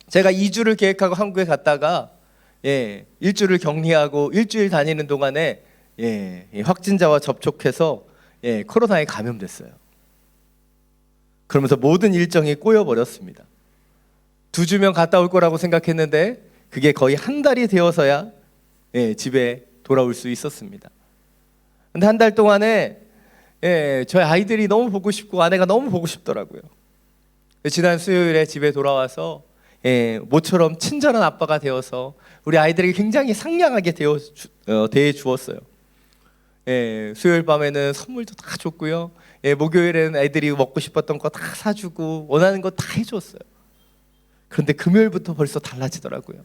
제가 2주를 계획하고 한국에 갔다가 일주를 격리하고 일주일 다니는 동안에 확진자와 접촉해서 코로나에 감염됐어요. 그러면서 모든 일정이 꼬여버렸습니다. 2주면 갔다 올 거라고 생각했는데 그게 거의 한 달이 되어서야 집에 돌아올 수 있었습니다. 근데 한 달 동안에 저희 아이들이 너무 보고 싶고 아내가 너무 보고 싶더라고요. 지난 수요일에 집에 돌아와서 모처럼 친절한 아빠가 되어서 우리 아이들에게 굉장히 상냥하게 대해 주었어요. 수요일 밤에는 선물도 다 줬고요. 목요일에는 애들이 먹고 싶었던 거 다 사주고 원하는 거 다 해줬어요. 그런데 금요일부터 벌써 달라지더라고요.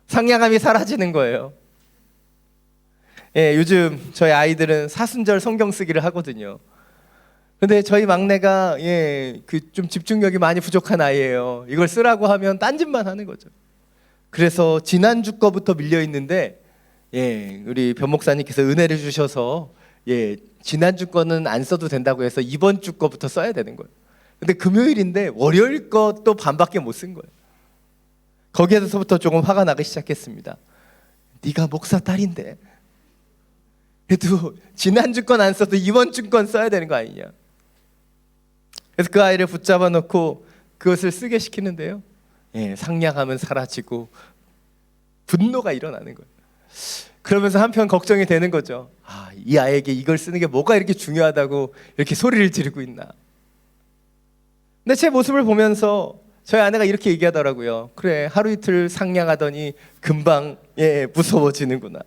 상냥함이 사라지는 거예요. 요즘 저희 아이들은 사순절 성경 쓰기를 하거든요. 근데 저희 막내가 좀 집중력이 많이 부족한 아이예요. 이걸 쓰라고 하면 딴짓만 하는 거죠. 그래서 지난주 거부터 밀려 있는데 우리 변 목사님께서 은혜를 주셔서 지난주 거는 안 써도 된다고 해서 이번 주 거부터 써야 되는 거예요. 근데 금요일인데 월요일 것도 반밖에 못 쓴 거예요. 거기에서부터 조금 화가 나기 시작했습니다. 네가 목사 딸인데 그래도 지난주 건 안 써도 이번 주 건 써야 되는 거 아니냐. 그래서 그 아이를 붙잡아 놓고 그것을 쓰게 시키는데요, 상냥함은 사라지고 분노가 일어나는 거예요. 그러면서 한편 걱정이 되는 거죠. 이 아이에게 이걸 쓰는 게 뭐가 이렇게 중요하다고 이렇게 소리를 지르고 있나. 근데 제 모습을 보면서 저희 아내가 이렇게 얘기하더라고요. 그래, 하루 이틀 상냥하더니 금방 무서워지는구나.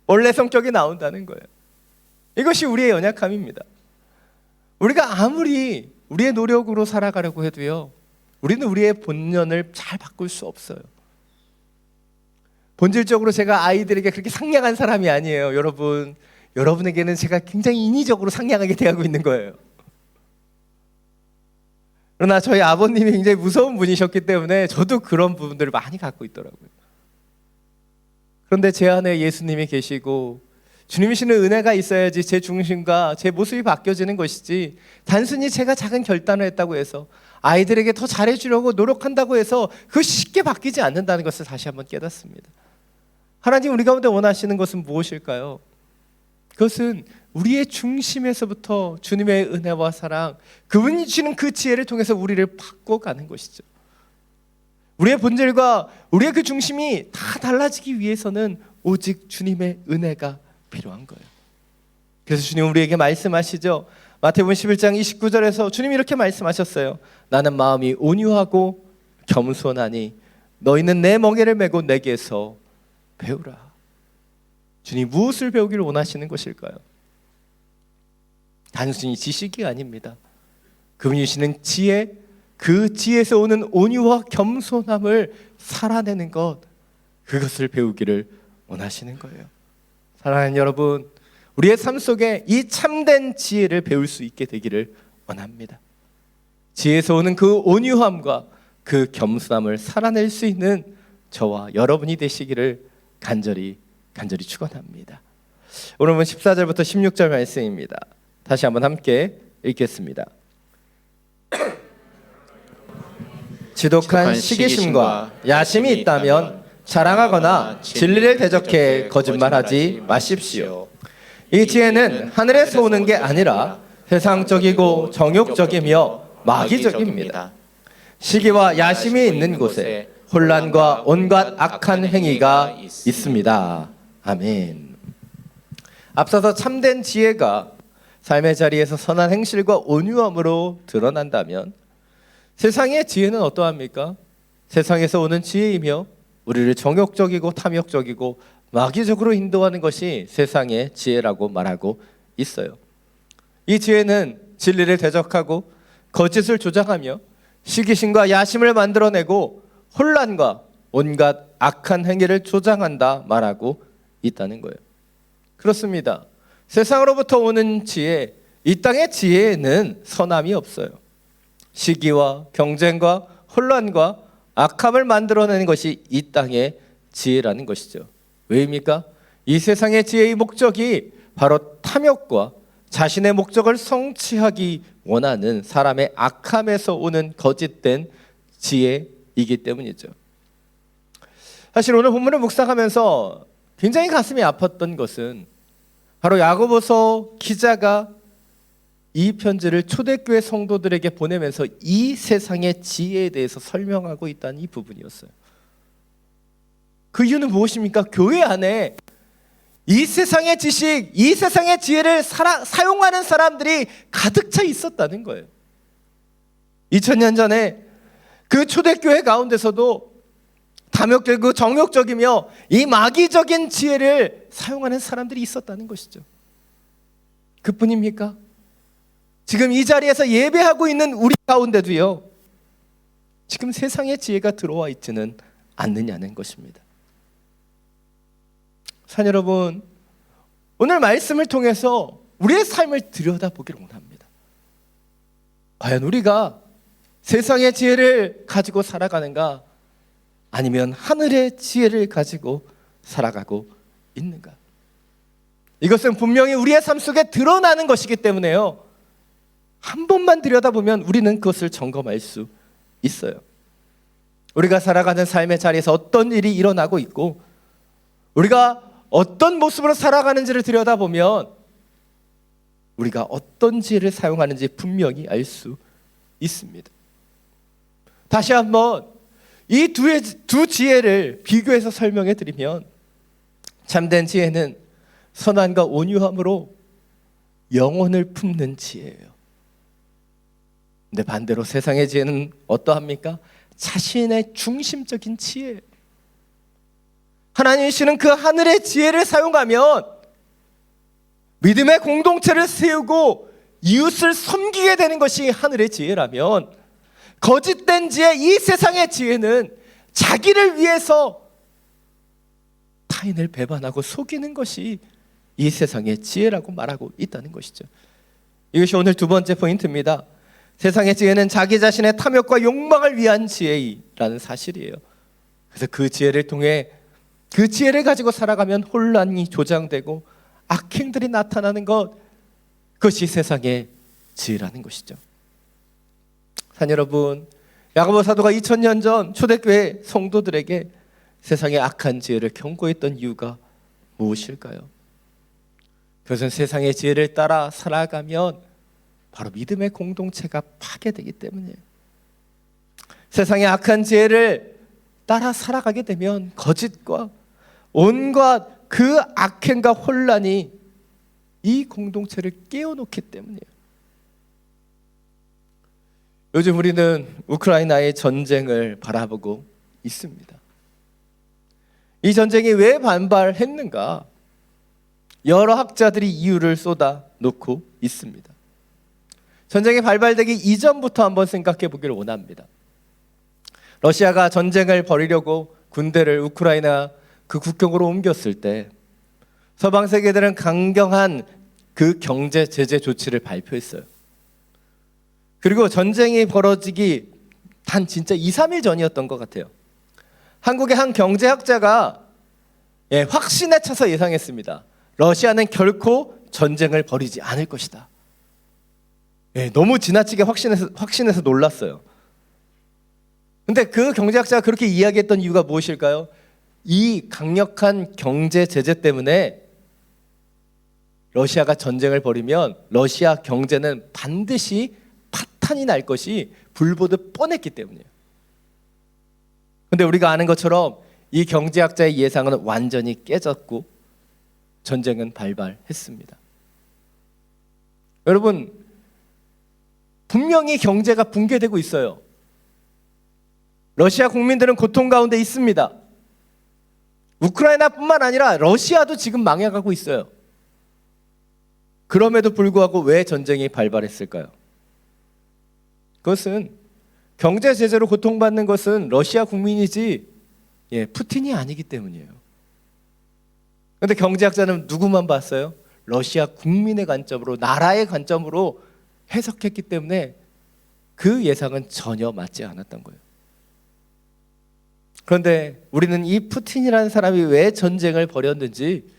원래 성격이 나온다는 거예요. 이것이 우리의 연약함입니다. 우리가 아무리 우리의 노력으로 살아가려고 해도요, 우리는 우리의 본연을 잘 바꿀 수 없어요. 본질적으로 제가 아이들에게 그렇게 상냥한 사람이 아니에요. 여러분에게는 제가 굉장히 인위적으로 상냥하게 대하고 있는 거예요. 그러나 저희 아버님이 굉장히 무서운 분이셨기 때문에 저도 그런 부분들을 많이 갖고 있더라고요. 그런데 제 안에 예수님이 계시고 주님이시는 은혜가 있어야지 제 중심과 제 모습이 바뀌어지는 것이지, 단순히 제가 작은 결단을 했다고 해서 아이들에게 더 잘해주려고 노력한다고 해서 그것이 쉽게 바뀌지 않는다는 것을 다시 한번 깨닫습니다. 하나님 우리 가운데 원하시는 것은 무엇일까요? 그것은 우리의 중심에서부터 주님의 은혜와 사랑, 그분이 주시는 그 지혜를 통해서 우리를 바꿔가는 것이죠. 우리의 본질과 우리의 그 중심이 다 달라지기 위해서는 오직 주님의 은혜가 필요한 거예요. 그래서 주님 우리에게 말씀하시죠. 마태복음 11장 29절에서 주님이 이렇게 말씀하셨어요. 나는 마음이 온유하고 겸손하니 너희는 내 멍에를 메고 내게서 배우라. 주님 무엇을 배우기를 원하시는 것일까요? 단순히 지식이 아닙니다. 그분이 주시는 지혜, 그 지혜에서 오는 온유와 겸손함을 살아내는 것, 그것을 배우기를 원하시는 거예요. 사랑하는 여러분, 우리의 삶 속에 이 참된 지혜를 배울 수 있게 되기를 원합니다. 지혜에서 오는 그 온유함과 그 겸손함을 살아낼 수 있는 저와 여러분이 되시기를 간절히 축원합니다. 오늘은 14절부터 16절 말씀입니다. 다시 한번 함께 읽겠습니다. 지독한 시기심과 야심이 있다면 자랑하거나 진리를 대적해 거짓말하지 마십시오. 이 지혜는 하늘에서 오는 게 아니라 세상적이고 정욕적이며 마귀적입니다. 시기와 야심이 있는 곳에 혼란과 온갖 악한 행위가 있습니다. 아멘. 앞서서 참된 지혜가 삶의 자리에서 선한 행실과 온유함으로 드러난다면 세상의 지혜는 어떠합니까? 세상에서 오는 지혜이며 우리를 정욕적이고 탐욕적이고 마귀적으로 인도하는 것이 세상의 지혜라고 말하고 있어요. 이 지혜는 진리를 대적하고 거짓을 조장하며 시기심과 야심을 만들어내고 혼란과 온갖 악한 행위를 조장한다 말하고 있다는 거예요. 그렇습니다. 세상으로부터 오는 지혜, 이 땅의 지혜에는 선함이 없어요. 시기와 경쟁과 혼란과 악함을 만들어내는 것이 이 땅의 지혜라는 것이죠. 왜입니까? 이 세상의 지혜의 목적이 바로 탐욕과 자신의 목적을 성취하기 원하는 사람의 악함에서 오는 거짓된 지혜이기 때문이죠. 사실 오늘 본문을 묵상하면서 굉장히 가슴이 아팠던 것은 바로 야고보서 기자가 이 편지를 초대교회 성도들에게 보내면서 이 세상의 지혜에 대해서 설명하고 있다는 이 부분이었어요. 그 이유는 무엇입니까? 교회 안에 이 세상의 지식, 이 세상의 지혜를 사용하는 사람들이 가득 차 있었다는 거예요. 2000년 전에 그 초대교회 가운데서도 탐욕적이고 정욕적이며 이 마귀적인 지혜를 사용하는 사람들이 있었다는 것이죠. 그뿐입니까? 지금 이 자리에서 예배하고 있는 우리 가운데도요, 지금 세상의 지혜가 들어와 있지는 않느냐는 것입니다. 산 여러분, 오늘 말씀을 통해서 우리의 삶을 들여다보기를 원합니다. 과연 우리가 세상의 지혜를 가지고 살아가는가, 아니면 하늘의 지혜를 가지고 살아가고 있는가? 이것은 분명히 우리의 삶 속에 드러나는 것이기 때문에요, 한 번만 들여다보면 우리는 그것을 점검할 수 있어요. 우리가 살아가는 삶의 자리에서 어떤 일이 일어나고 있고 우리가 어떤 모습으로 살아가는지를 들여다보면 우리가 어떤 지혜를 사용하는지 분명히 알 수 있습니다. 다시 한번 이 두 지혜를 비교해서 설명해 드리면, 참된 지혜는 선함과 온유함으로 영혼을 품는 지혜예요. 근데 반대로 세상의 지혜는 어떠합니까? 자신의 중심적인 지혜. 하나님이시는 그 하늘의 지혜를 사용하면 믿음의 공동체를 세우고 이웃을 섬기게 되는 것이 하늘의 지혜라면, 거짓된 지혜, 이 세상의 지혜는 자기를 위해서 타인을 배반하고 속이는 것이 이 세상의 지혜라고 말하고 있다는 것이죠. 이것이 오늘 두 번째 포인트입니다. 세상의 지혜는 자기 자신의 탐욕과 욕망을 위한 지혜라는 사실이에요. 그래서 그 지혜를 통해, 그 지혜를 가지고 살아가면 혼란이 조장되고 악행들이 나타나는 것, 그것이 세상의 지혜라는 것이죠. 산 여러분, 야고보 사도가 2000년 전 초대교회 성도들에게 세상의 악한 지혜를 경고했던 이유가 무엇일까요? 그것은 세상의 지혜를 따라 살아가면 바로 믿음의 공동체가 파괴되기 때문이에요. 세상의 악한 지혜를 따라 살아가게 되면 거짓과 온갖 그 악행과 혼란이 이 공동체를 깨워놓기 때문이에요. 요즘 우리는 우크라이나의 전쟁을 바라보고 있습니다. 이 전쟁이 왜 반발했는가? 여러 학자들이 이유를 쏟아놓고 있습니다. 전쟁이 발발되기 이전부터 한번 생각해 보기를 원합니다. 러시아가 전쟁을 벌이려고 군대를 우크라이나 그 국경으로 옮겼을 때 서방 세계들은 강경한 그 경제 제재 조치를 발표했어요. 그리고 전쟁이 벌어지기 단 진짜 2, 3일 전이었던 것 같아요. 한국의 한 경제학자가 확신에 차서 예상했습니다. 러시아는 결코 전쟁을 벌이지 않을 것이다. 너무 지나치게 확신해서 놀랐어요. 근데 그 경제학자가 그렇게 이야기했던 이유가 무엇일까요? 이 강력한 경제 제재 때문에 러시아가 전쟁을 벌이면 러시아 경제는 반드시 파탄이 날 것이 불보듯 뻔했기 때문이에요. 근데 우리가 아는 것처럼 이 경제학자의 예상은 완전히 깨졌고 전쟁은 발발했습니다. 여러분, 분명히 경제가 붕괴되고 있어요. 러시아 국민들은 고통 가운데 있습니다. 우크라이나뿐만 아니라 러시아도 지금 망해가고 있어요. 그럼에도 불구하고 왜 전쟁이 발발했을까요? 그것은 경제 제재로 고통받는 것은 러시아 국민이지 푸틴이 아니기 때문이에요. 그런데 경제학자는 누구만 봤어요? 러시아 국민의 관점으로, 나라의 관점으로 해석했기 때문에 그 예상은 전혀 맞지 않았던 거예요. 그런데 우리는 이 푸틴이라는 사람이 왜 전쟁을 벌였는지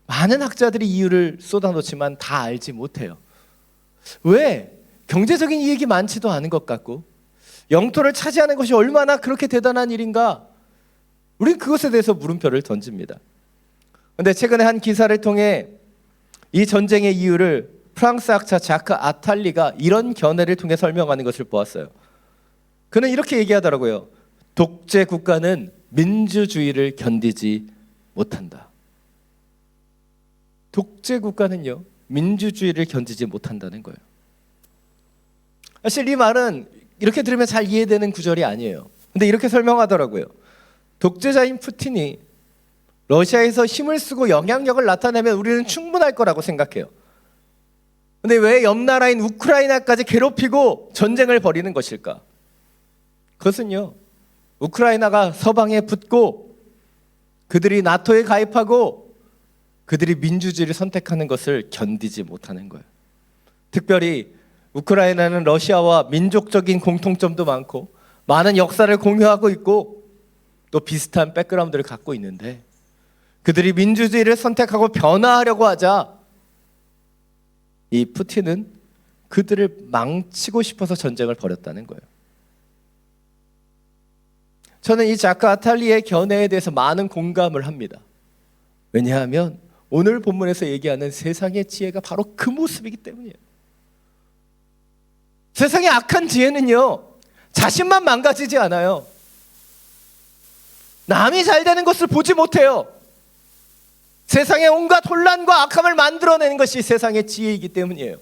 많은 학자들이 이유를 쏟아놓지만 다 알지 못해요. 왜? 경제적인 이익이 많지도 않은 것 같고 영토를 차지하는 것이 얼마나 그렇게 대단한 일인가? 우리는 그것에 대해서 물음표를 던집니다. 그런데 최근에 한 기사를 통해 이 전쟁의 이유를 프랑스 학자 자크 아탈리가 이런 견해를 통해 설명하는 것을 보았어요. 그는 이렇게 얘기하더라고요. 독재 국가는 민주주의를 견디지 못한다. 독재 국가는요, 민주주의를 견디지 못한다는 거예요. 사실 이 말은 이렇게 들으면 잘 이해되는 구절이 아니에요. 근데 이렇게 설명하더라고요. 독재자인 푸틴이 러시아에서 힘을 쓰고 영향력을 나타내면 우리는 충분할 거라고 생각해요. 근데 왜 옆나라인 우크라이나까지 괴롭히고 전쟁을 벌이는 것일까? 그것은요, 우크라이나가 서방에 붙고 그들이 나토에 가입하고 그들이 민주주의를 선택하는 것을 견디지 못하는 거예요. 특별히 우크라이나는 러시아와 민족적인 공통점도 많고 많은 역사를 공유하고 있고 또 비슷한 백그라운드를 갖고 있는데 그들이 민주주의를 선택하고 변화하려고 하자 이 푸틴은 그들을 망치고 싶어서 전쟁을 벌였다는 거예요. 저는 이 자크 아탈리의 견해에 대해서 많은 공감을 합니다. 왜냐하면 오늘 본문에서 얘기하는 세상의 지혜가 바로 그 모습이기 때문이에요. 세상의 악한 지혜는요, 자신만 망가지지 않아요. 남이 잘 되는 것을 보지 못해요. 세상의 온갖 혼란과 악함을 만들어내는 것이 세상의 지혜이기 때문이에요.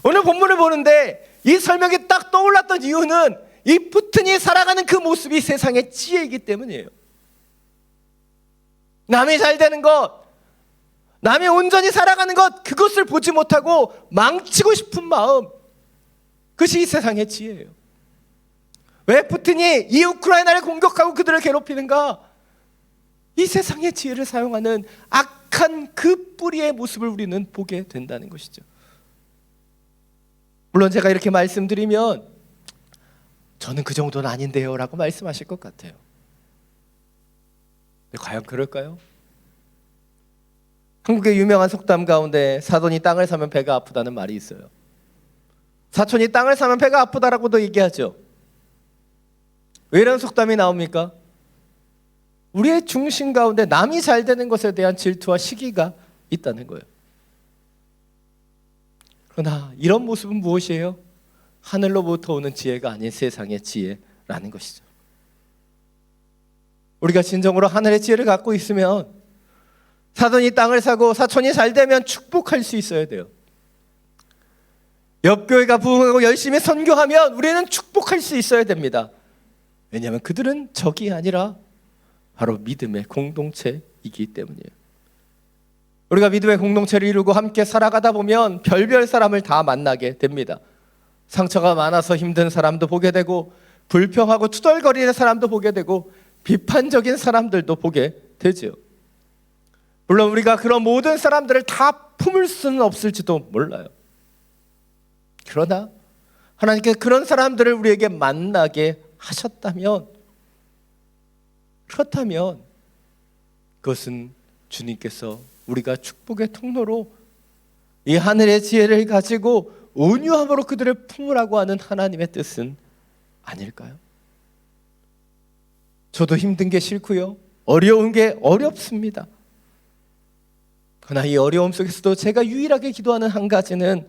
오늘 본문을 보는데 이 설명이 딱 떠올랐던 이유는 이 푸틴이 살아가는 그 모습이 세상의 지혜이기 때문이에요. 남이 잘 되는 것, 남이 온전히 살아가는 것, 그것을 보지 못하고 망치고 싶은 마음, 그것이 이 세상의 지혜예요. 왜 푸틴이 이 우크라이나를 공격하고 그들을 괴롭히는가? 이 세상의 지혜를 사용하는 악한 그 뿌리의 모습을 우리는 보게 된다는 것이죠. 물론 제가 이렇게 말씀드리면 저는 그 정도는 아닌데요 라고 말씀하실 것 같아요. 근데 과연 그럴까요? 한국의 유명한 속담 가운데 사돈이 땅을 사면 배가 아프다는 말이 있어요. 사촌이 땅을 사면 배가 아프다라고도 얘기하죠. 왜 이런 속담이 나옵니까? 우리의 중심 가운데 남이 잘 되는 것에 대한 질투와 시기가 있다는 거예요. 그러나 이런 모습은 무엇이에요? 하늘로부터 오는 지혜가 아닌 세상의 지혜라는 것이죠. 우리가 진정으로 하늘의 지혜를 갖고 있으면 사돈이 땅을 사고 사촌이 잘 되면 축복할 수 있어야 돼요. 옆 교회가 부흥하고 열심히 선교하면 우리는 축복할 수 있어야 됩니다. 왜냐하면 그들은 적이 아니라 바로 믿음의 공동체이기 때문이에요. 우리가 믿음의 공동체를 이루고 함께 살아가다 보면 별별 사람을 다 만나게 됩니다. 상처가 많아서 힘든 사람도 보게 되고, 불평하고 투덜거리는 사람도 보게 되고, 비판적인 사람들도 보게 되죠. 물론 우리가 그런 모든 사람들을 다 품을 수는 없을지도 몰라요. 그러나 하나님께서 그런 사람들을 우리에게 만나게 하셨다면, 그렇다면 그것은 주님께서 우리가 축복의 통로로 이 하늘의 지혜를 가지고 온유함으로 그들을 품으라고 하는 하나님의 뜻은 아닐까요? 저도 힘든 게 싫고요, 어려운 게 어렵습니다. 그러나 이 어려움 속에서도 제가 유일하게 기도하는 한 가지는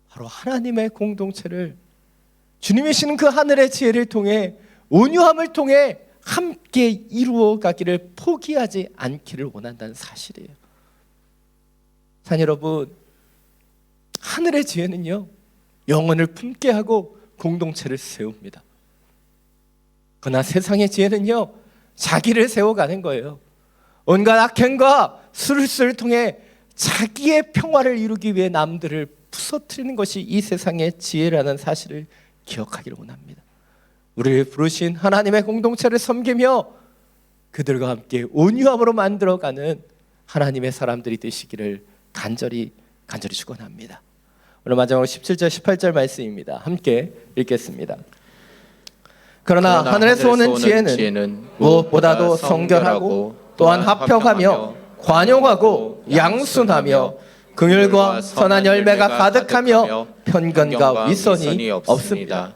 바로 하나님의 공동체를, 주님이시는 그 하늘의 지혜를 통해, 온유함을 통해 함께 이루어가기를 포기하지 않기를 원한다는 사실이에요. 자녀 여러분, 하늘의 지혜는요, 영혼을 품게 하고 공동체를 세웁니다. 그러나 세상의 지혜는요, 자기를 세워가는 거예요. 온갖 악행과 술수를 통해 자기의 평화를 이루기 위해 남들을 부서뜨리는 것이 이 세상의 지혜라는 사실을 기억하기를 원합니다. 우리를 부르신 하나님의 공동체를 섬기며 그들과 함께 온유함으로 만들어가는 하나님의 사람들이 되시기를 간절히 축원합니다. 오늘 마지막으로 17절 18절 말씀입니다. 함께 읽겠습니다. 그러나 하늘에서 오는 지혜는 무엇보다도 성결하고 또한 합평하며 관용하고 양순하며 긍휼과 선한 열매가 가득하며 편견과 윗선이 없습니다.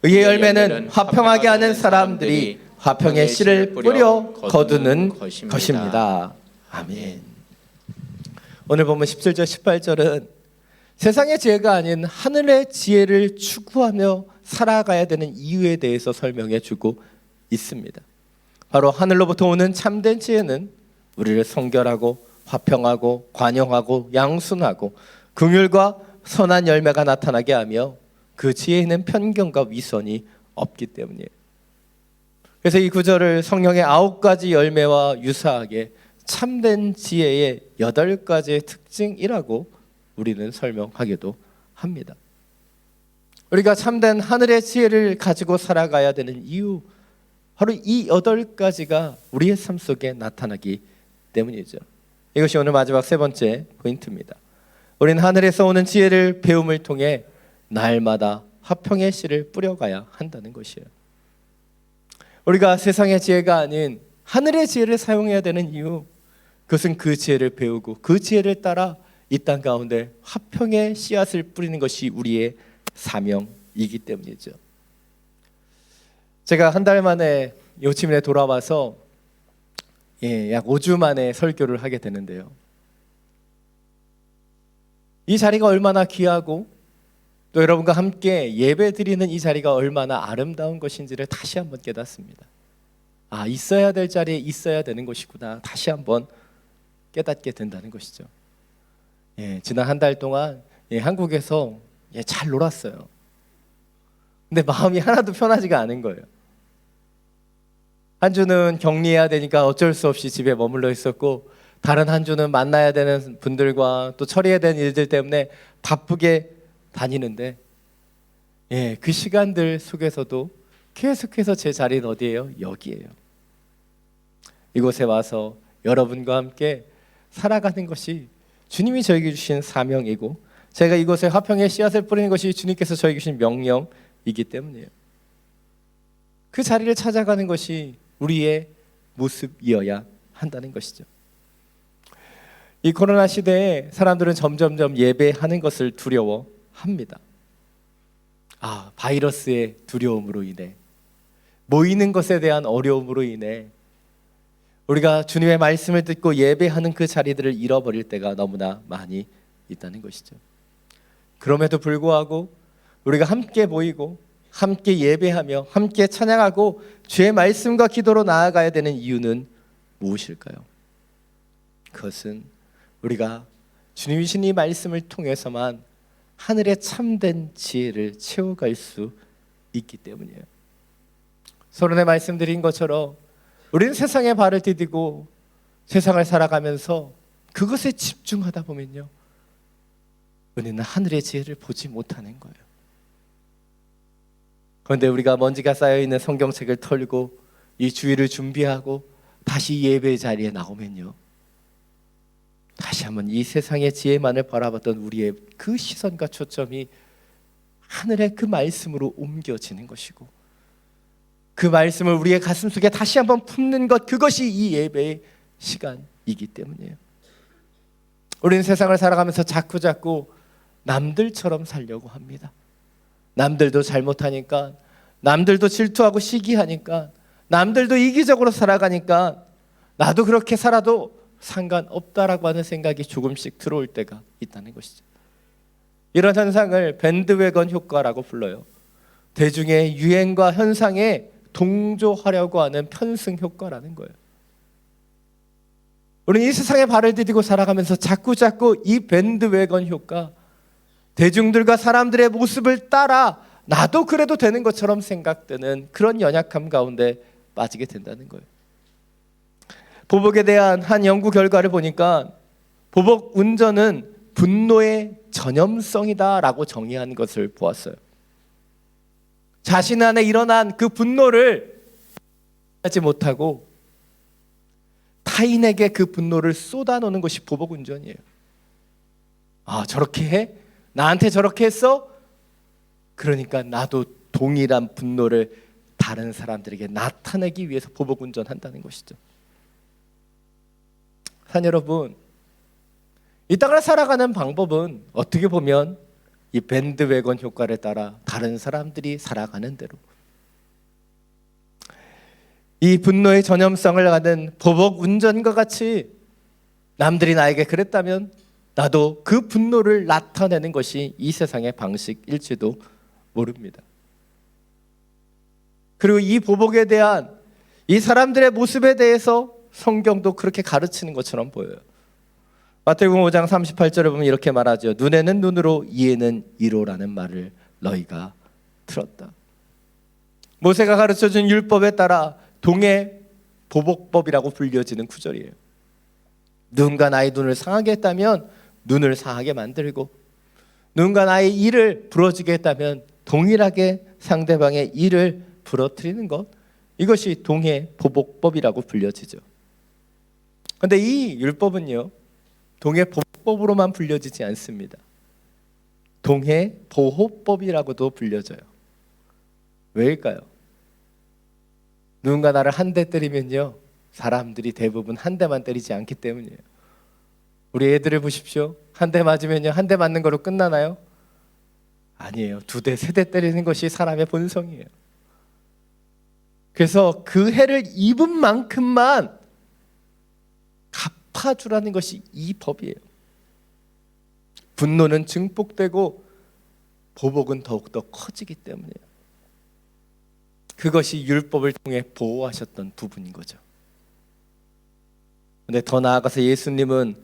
의의 열매는 화평하게 하는 사람들이 화평의 씨를 뿌려 거두는 것입니다. 아멘. 오늘 보면 17절 18절은 세상의 지혜가 아닌 하늘의 지혜를 추구하며 살아가야 되는 이유에 대해서 설명해 주고 있습니다. 바로 하늘로부터 오는 참된 지혜는 우리를 성결하고 화평하고 관용하고 양순하고 긍휼과 선한 열매가 나타나게 하며 그 지혜에는 편견과 위선이 없기 때문이에요. 그래서 이 구절을 성령의 9가지 열매와 유사하게 참된 지혜의 8가지의 특징이라고 우리는 설명하기도 합니다. 우리가 참된 하늘의 지혜를 가지고 살아가야 되는 이유, 바로 이 8가지가 우리의 삶 속에 나타나기 때문이죠. 이것이 오늘 마지막 세 번째 포인트입니다. 우리는 하늘에서 오는 지혜를 배움을 통해 날마다 화평의 씨를 뿌려가야 한다는 것이에요. 우리가 세상의 지혜가 아닌 하늘의 지혜를 사용해야 되는 이유, 그것은 그 지혜를 배우고 그 지혜를 따라 이 땅 가운데 화평의 씨앗을 뿌리는 것이 우리의 사명이기 때문이죠. 제가 한 달 만에 요치민에 돌아와서 약 5주 만에 설교를 하게 되는데요. 이 자리가 얼마나 귀하고 또 여러분과 함께 예배 드리는 이 자리가 얼마나 아름다운 것인지를 다시 한번 깨닫습니다. 아, 있어야 될 자리에 있어야 되는 것이구나. 다시 한번 깨닫게 된다는 것이죠. 지난 한 달 동안 한국에서 예, 잘 놀았어요. 근데 마음이 하나도 편하지가 않은 거예요. 한 주는 격리해야 되니까 어쩔 수 없이 집에 머물러 있었고, 다른 한 주는 만나야 되는 분들과 또 처리해야 되는 일들 때문에 바쁘게 다니는데, 예, 그 시간들 속에서도 계속해서 제 자리는 어디예요? 여기예요. 이곳에 와서 여러분과 함께 살아가는 것이 주님이 저에게 주신 사명이고, 제가 이곳에 화평의 씨앗을 뿌리는 것이 주님께서 저에게 주신 명령이기 때문이에요. 그 자리를 찾아가는 것이 우리의 모습이어야 한다는 것이죠. 이 코로나 시대에 사람들은 점점점 예배하는 것을 두려워합니다. 바이러스의 두려움으로 인해, 모이는 것에 대한 어려움으로 인해 우리가 주님의 말씀을 듣고 예배하는 그 자리들을 잃어버릴 때가 너무나 많이 있다는 것이죠. 그럼에도 불구하고 우리가 함께 모이고 함께 예배하며 함께 찬양하고 주의 말씀과 기도로 나아가야 되는 이유는 무엇일까요? 그것은 우리가 주님이신 이 말씀을 통해서만 하늘의 참된 지혜를 채워갈 수 있기 때문이에요. 서론에 말씀드린 것처럼 우리는 세상에 발을 디디고 세상을 살아가면서 그것에 집중하다 보면요, 우리는 하늘의 지혜를 보지 못하는 거예요. 그런데 우리가 먼지가 쌓여있는 성경책을 털고 이 주일을 준비하고 다시 예배 자리에 나오면요, 다시 한번 이 세상의 지혜만을 바라봤던 우리의 그 시선과 초점이 하늘의 그 말씀으로 옮겨지는 것이고, 그 말씀을 우리의 가슴 속에 다시 한번 품는 것, 그것이 이 예배의 시간이기 때문이에요. 우리는 세상을 살아가면서 자꾸자꾸 남들처럼 살려고 합니다. 남들도 잘못하니까, 남들도 질투하고 시기하니까, 남들도 이기적으로 살아가니까 나도 그렇게 살아도 상관없다라고 하는 생각이 조금씩 들어올 때가 있다는 것이죠. 이런 현상을 밴드웨건 효과라고 불러요. 대중의 유행과 현상에 동조하려고 하는 편승 효과라는 거예요. 우리는 이 세상에 발을 디디고 살아가면서 자꾸자꾸 이 밴드웨건 효과, 대중들과 사람들의 모습을 따라 나도 그래도 되는 것처럼 생각되는 그런 연약함 가운데 빠지게 된다는 거예요. 보복에 대한 한 연구 결과를 보니까 보복 운전은 분노의 전염성이다라고 정의한 것을 보았어요. 자신 안에 일어난 그 분노를 하지 못하고 타인에게 그 분노를 쏟아놓는 것이 보복 운전이에요. 저렇게 해? 나한테 저렇게 했어? 그러니까 나도 동일한 분노를 다른 사람들에게 나타내기 위해서 보복 운전한다는 것이죠. 산 여러분, 이 땅을 살아가는 방법은 어떻게 보면 이 밴드웨건 효과를 따라 다른 사람들이 살아가는 대로, 이 분노의 전염성을 가는 보복 운전과 같이 남들이 나에게 그랬다면 나도 그 분노를 나타내는 것이 이 세상의 방식일지도 모릅니다. 그리고 이 보복에 대한 이 사람들의 모습에 대해서 성경도 그렇게 가르치는 것처럼 보여요. 마태복음 5장 38절에 보면 이렇게 말하죠. 눈에는 눈으로 이에는 이로라는 말을 너희가 들었다. 모세가 가르쳐준 율법에 따라 동해 보복법이라고 불려지는 구절이에요. 누군가 나의 눈을 상하게 했다면 눈을 상하게 만들고, 누군가 나의 이를 부러지게 했다면 동일하게 상대방의 이를 부러뜨리는 것, 이것이 동해 보복법이라고 불려지죠. 그런데 이 율법은요, 동해 보복법으로만 불려지지 않습니다. 동해 보호법이라고도 불려져요. 왜일까요? 누군가 나를 한 대 때리면요, 사람들이 대부분 한 대만 때리지 않기 때문이에요. 우리 애들을 보십시오. 한 대 맞으면요, 한 대 맞는 거로 끝나나요? 아니에요. 2대, 3대 때리는 것이 사람의 본성이에요. 그래서 그 해를 입은 만큼만 갚아주라는 것이 이 법이에요. 분노는 증폭되고 보복은 더욱더 커지기 때문이에요. 그것이 율법을 통해 보호하셨던 부분인 거죠. 그런데 더 나아가서 예수님은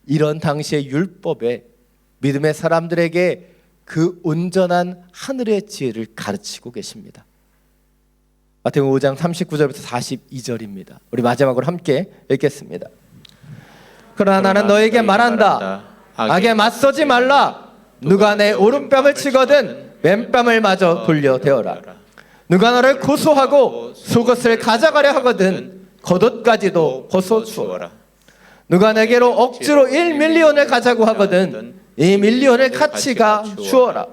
이런 당시의 율법에 믿음의 사람들에게 그 온전한 하늘의 지혜를 가르치고 계십니다. 마태복음 5장 39절부터 42절입니다. 우리 마지막으로 함께 읽겠습니다. 그러나 나는 너에게 말한다. 악에 맞서지 말라. 누가 내 오른뺨을 치거든 왼뺨을 마저 돌려대어라. 누가 너를 고소하고 속옷을 가져가려 하거든 겉옷까지도 벗어주어라. 누가 내게로 억지로 1밀리온을 가자고 하거든 2밀리온을 같이가 주어라.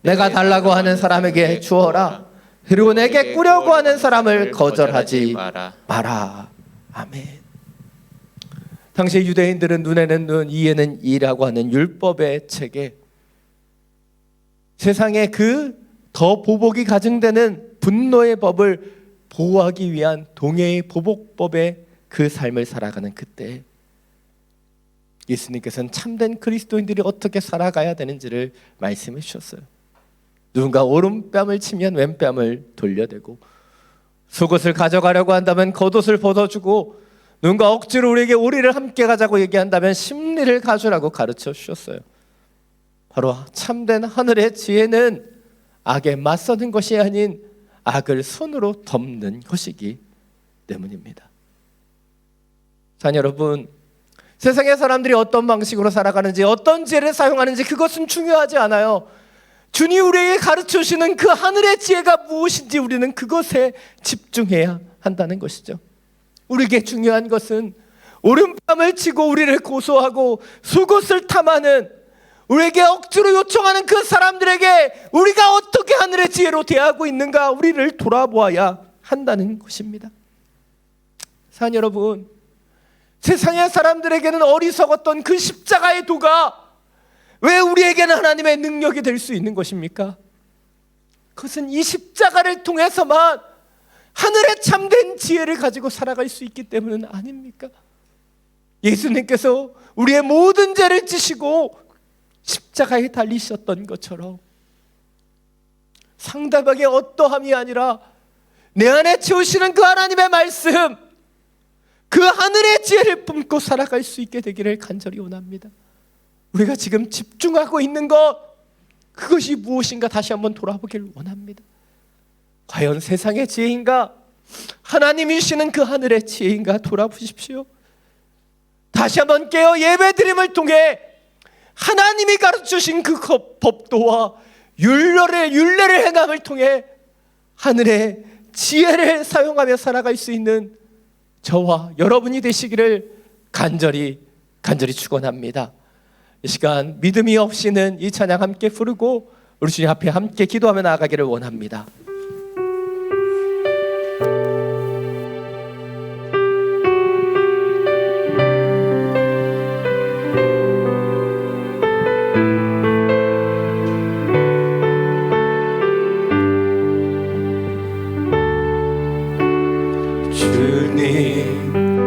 내가 달라고 하는 사람에게 주어라. 그리고 내게 꾸려고 하는 사람을 거절하지 마라. 아멘. 당시 유대인들은 눈에는 눈, 이에는 이라고 하는 율법의 책에 세상에 그 더 보복이 가증되는 분노의 법을 보호하기 위한 동해의 보복법의 그 삶을 살아가는 그때 예수님께서는 참된 그리스도인들이 어떻게 살아가야 되는지를 말씀해 주셨어요. 누군가 오른뺨을 치면 왼뺨을 돌려대고, 속옷을 가져가려고 한다면 겉옷을 벗어주고, 누군가 억지로 우리에게 우리를 함께 가자고 얘기한다면 심리를 가주라고 가르쳐 주셨어요. 바로 참된 하늘의 지혜는 악에 맞서는 것이 아닌 악을 손으로 덮는 것이기 때문입니다. 자녀 여러분, 세상의 사람들이 어떤 방식으로 살아가는지, 어떤 지혜를 사용하는지 그것은 중요하지 않아요. 주님 우리에게 가르쳐 주시는 그 하늘의 지혜가 무엇인지 우리는 그것에 집중해야 한다는 것이죠. 우리에게 중요한 것은 오른뺨을 치고 우리를 고소하고 속옷을 탐하는, 우리에게 억지로 요청하는 그 사람들에게 우리가 어떻게 하늘의 지혜로 대하고 있는가, 우리를 돌아보아야 한다는 것입니다. 사랑 여러분, 세상의 사람들에게는 어리석었던 그 십자가의 도가 왜 우리에게는 하나님의 능력이 될 수 있는 것입니까? 그것은 이 십자가를 통해서만 하늘의 참된 지혜를 가지고 살아갈 수 있기 때문은 아닙니까? 예수님께서 우리의 모든 죄를 지시고 십자가에 달리셨던 것처럼 상대방의 어떠함이 아니라 내 안에 채우시는 그 하나님의 말씀, 그 하늘의 지혜를 품고 살아갈 수 있게 되기를 간절히 원합니다. 우리가 지금 집중하고 있는 것, 그것이 무엇인가 다시 한번 돌아보길 원합니다. 과연 세상의 지혜인가? 하나님이 주시는 그 하늘의 지혜인가? 돌아보십시오. 다시 한번 깨어 예배드림을 통해 하나님이 가르쳐주신 그 법도와 율례를 행함을 통해 하늘의 지혜를 사용하며 살아갈 수 있는 저와 여러분이 되시기를 간절히 축원합니다. 이 시간 믿음이 없이는 이 찬양 함께 부르고 우리 주님 앞에 함께 기도하며 나아가기를 원합니다.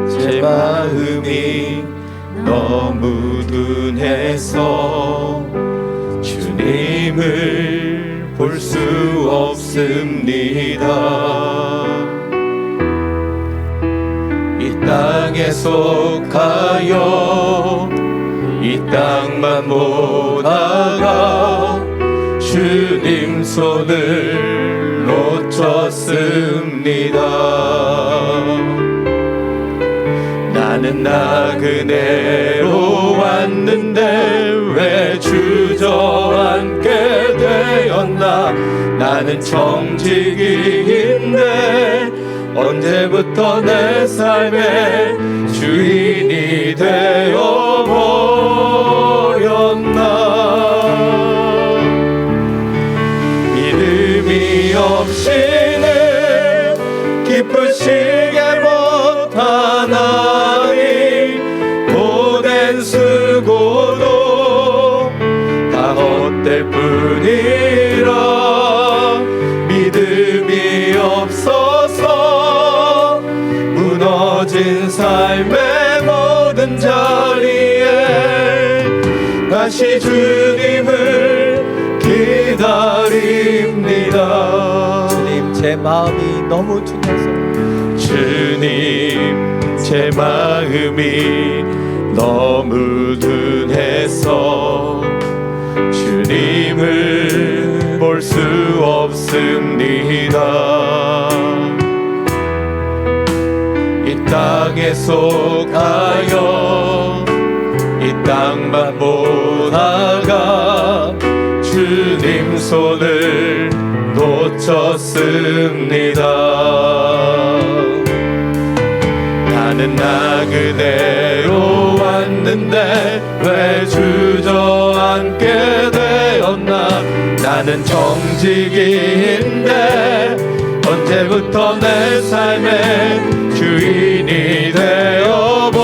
제 마음이 너무 둔해서 주님을 볼 수 없습니다. 이 땅에 속하여 이 땅만 보다가 주님 손을 놓쳤습니다. 나는 나그네로 왔는데 왜 주저앉게 되었나. 나는 청지기인데 언제부터 내 삶의 주인이 되어버렸나. 믿음이 없이는 기쁘시게 못하나니 고된 수고도 다 헛될 뿐이라. 믿음이 없어서 무너진 삶의 모든 자리에 다시 주님을 기다립니다. 주님 제 마음이 너무 둔해서, 주님 제 마음이 너무 둔해서 주님 주님을 볼 수 없습니다. 이 땅에 속하여 이 땅만 보다가 주님 손을 놓쳤습니다. 나는 나 그대로 왔는데 왜 주저앉게 되었나. 나는 정직인데 언제부터 내 삶의 주인이 되어버렸나.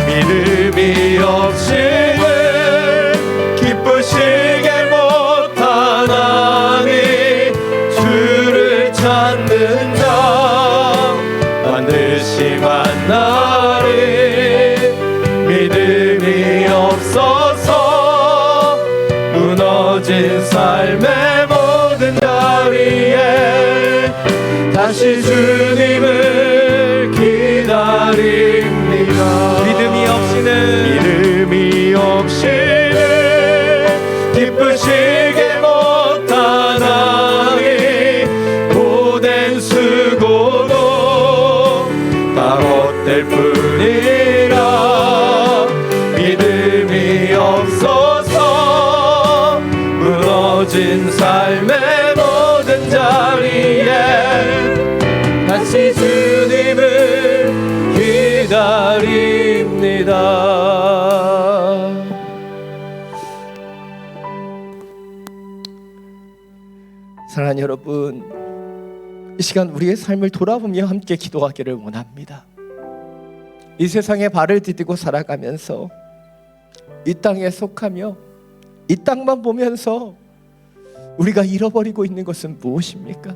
믿음이 없이는 기쁘시게 못하나니 주를 찾는 자 반드시 만나리. 믿음이 없어서 무너진 삶의 모든 자리에 다시 주님을 기다립니다. 믿음이 없이는 기쁘시게 못하나니 고된 수고도 다 헛될 뿐이라. 믿음이 없어서 무너진 삶의 모든 자리에 다시 주님을 기다립니다. 사랑하는 여러분, 이 시간 우리의 삶을 돌아보며 함께 기도하기를 원합니다. 이 세상에 발을 디디고 살아가면서 이 땅에 속하며 이 땅만 보면서 우리가 잃어버리고 있는 것은 무엇입니까?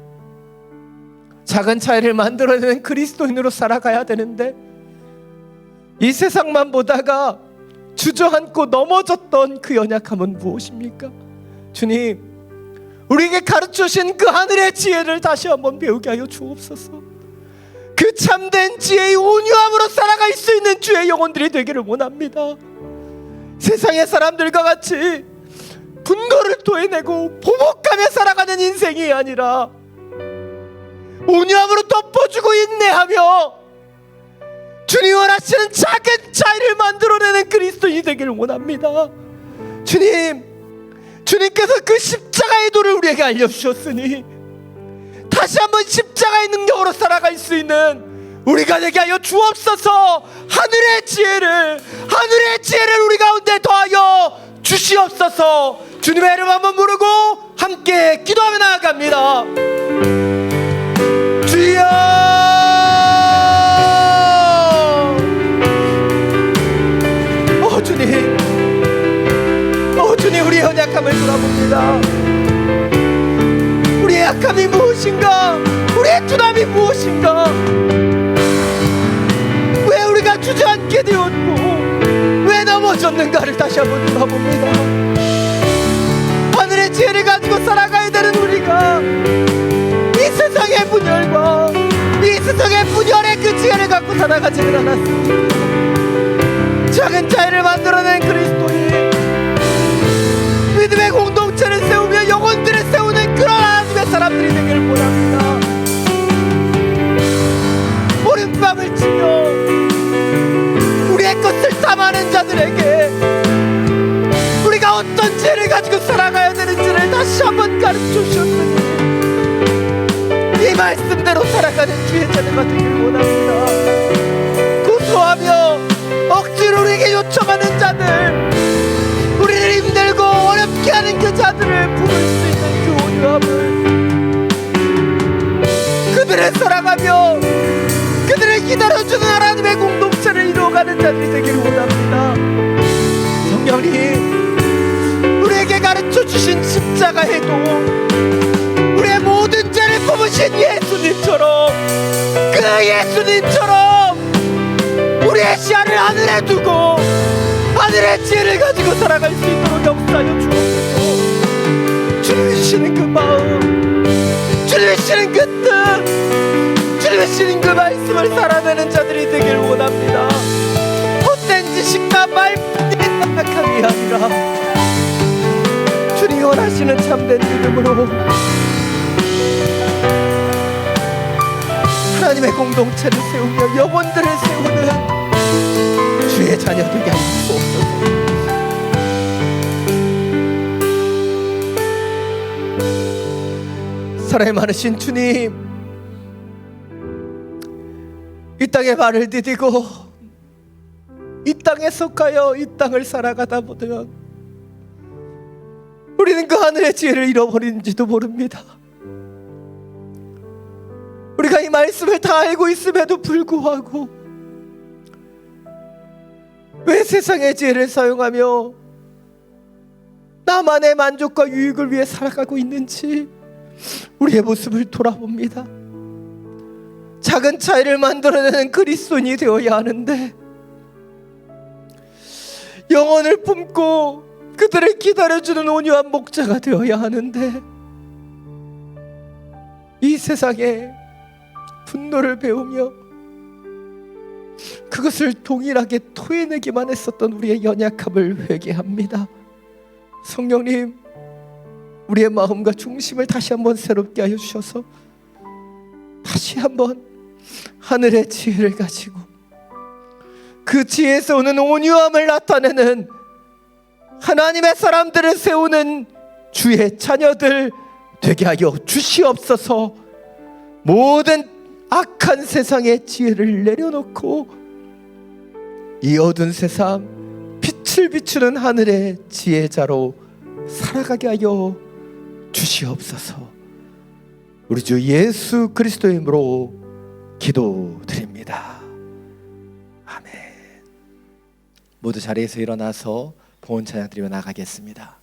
작은 차이를 만들어내는 그리스도인으로 살아가야 되는데 이 세상만 보다가 주저앉고 넘어졌던 그 연약함은 무엇입니까? 주님, 우리에게 가르쳐주신 그 하늘의 지혜를 다시 한번 배우게 하여 주옵소서. 그 참된 지혜의 온유함으로 살아갈 수 있는 주의 영혼들이 되기를 원합니다. 세상의 사람들과 같이 분노를 토해내고 보복하며 살아가는 인생이 아니라 온유함으로 덮어주고 인내하며 주님 원하시는 작은 차이를 만들어내는 그리스도인이 되기를 원합니다. 주님께서 그 십자가의 도를 우리에게 알려주셨으니 다시 한번 십자가의 능력으로 살아갈 수 있는 우리가 되게 하여 주옵소서. 하늘의 지혜를 우리 가운데 더하여 주시옵소서. 주님의 이름 한번 부르고 함께 기도하며 나아갑니다. 주여, 주님, 우리의 연약함을 돌아봅니다. 우리의 약함이 무엇인가? 우리의 두담이 무엇인가? 왜 우리가 주저앉게 되었고 왜 넘어졌는가를 다시 한번 돌아봅니다. 하늘의 지혜를 가지고 살아가야 되는 우리가 이 세상의 분열과 이 세상의 분열의 그 지혜를 갖고 살아가지는 않았습니다. 작은 차이를 만들어낸 그리스도인, 믿음의 공동체를 세우며 영혼들을 세우는 그런 하나님의 사람들이 되기를 원합니다. 오른밤을 치며 우리의 것을 탐하는 자들에게 우리가 어떤 지혜를 가지고 살아가야 되는지를 다시 한번 가르쳐 주셨으니 이 말씀대로 살아가는 주의 자녀가 되기를 원합니다. 고소하며 억지로 우리에게 요청하는 자들, 우리를 힘들고 어렵게 하는 그 자들을 부를 수 있는 그 온유함을 그들을 사랑하며 그들을 기다려주는 하나님의 공동체를 이루어가는 자들이 되기를 원합니다. 성령님, 우리에게 가르쳐주신 십자가의 도, 우리의 모든 죄를 품으신 예수님처럼, 그 예수님처럼 우리의 시야를 하늘에 두고 하늘의 지혜를 가지고 살아갈 수 있도록 역사하여 주옵소서. 주님이 주시는 그 마음, 주님이 주시는 그 뜻, 주님이 주시는 그 말씀을 살아내는 자들이 되기를 원합니다. 헛된 우리가 말뿐인 생각함이 아니라 주님 원하시는 참된 믿음으로 하나님의 공동체를 세우며 영혼들을 세우는 주의 자녀들이 하여 주옵소서. 사랑이 많으신 주님, 이 땅에 발을 디디고 이 땅에 속하여 이 땅을 살아가다 보면 우리는 그 하늘의 지혜를 잃어버리는지도 모릅니다. 우리가 이 말씀을 다 알고 있음에도 불구하고 왜 세상의 지혜를 사용하며 나만의 만족과 유익을 위해 살아가고 있는지 우리의 모습을 돌아봅니다. 작은 차이를 만들어내는 그리스도인이 되어야 하는데, 영혼을 품고 그들을 기다려주는 온유한 목자가 되어야 하는데, 이 세상에 분노를 배우며 그것을 동일하게 토해내기만 했었던 우리의 연약함을 회개합니다. 성령님, 우리의 마음과 중심을 다시 한번 새롭게 하여 주셔서 다시 한번 하늘의 지혜를 가지고 그 지혜에서 오는 온유함을 나타내는 하나님의 사람들을 세우는 주의 자녀들 되게 하여 주시옵소서. 모든 악한 세상의 지혜를 내려놓고 이 어두운 세상 빛을 비추는 하늘의 지혜자로 살아가게 하여 주시옵소서. 우리 주 예수 그리스도의 이름으로 기도드립니다. 아멘. 모두 자리에서 일어나서 봉헌 찬양 드리며 나가겠습니다.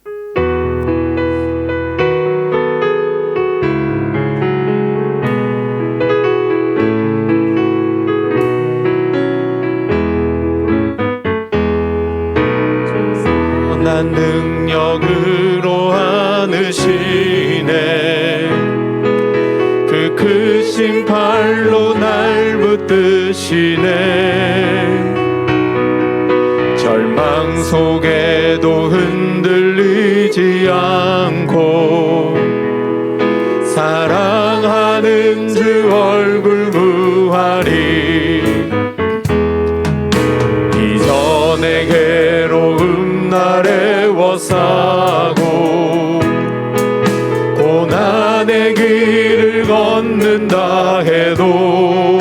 난 능력으로 하느시네 그 크신 팔로 날 붙드시네 절망 속에도 흔들리지 않고 사랑하는 주 얼굴 무하리 이전의 괴로움 나를 애워싸고 고난의 길을 걷는다 해도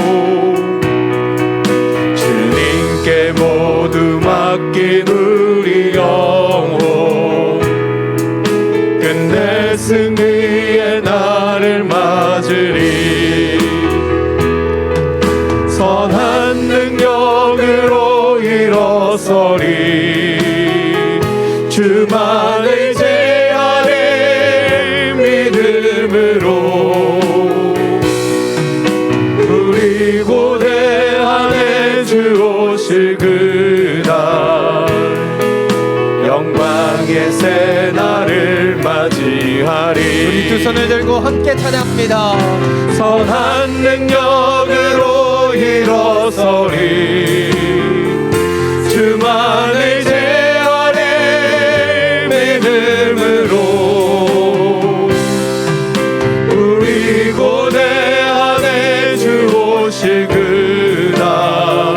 주님께 모두 맡긴 우리 영혼 끝내 승리의 날을 맞으리 선한 능력으로 일어서리 주만의 제 아래 믿음으로 우리 고대 안에 주 오실 그날 영광의 새 날을 맞이하리. 우리 두 손을 들고 함께 찬양합니다. 선한 능력으로 일어서리 주만의 제 우리 고대 안에 주 오실 그날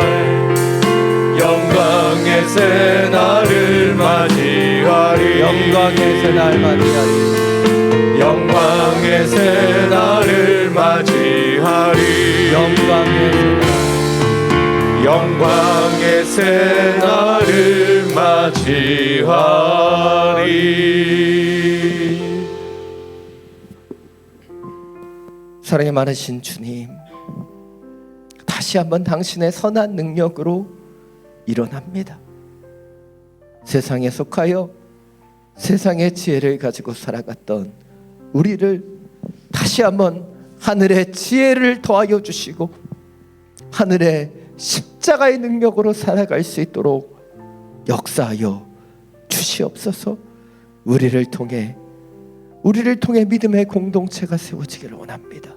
영광의 새 날을 맞이하리 영광의 새 날 맞이하리 영광의 새 날을 맞이하리 영광의 새 날을 맞이하리. 사랑이 많으신 주님, 다시 한번 당신의 선한 능력으로 일어납니다. 세상에 속하여 세상의 지혜를 가지고 살아갔던 우리를 다시 한번 하늘의 지혜를 더하여 주시고 하늘의 십자가의 능력으로 살아갈 수 있도록 역사하여 주시옵소서. 우리를 통해 믿음의 공동체가 세워지기를 원합니다.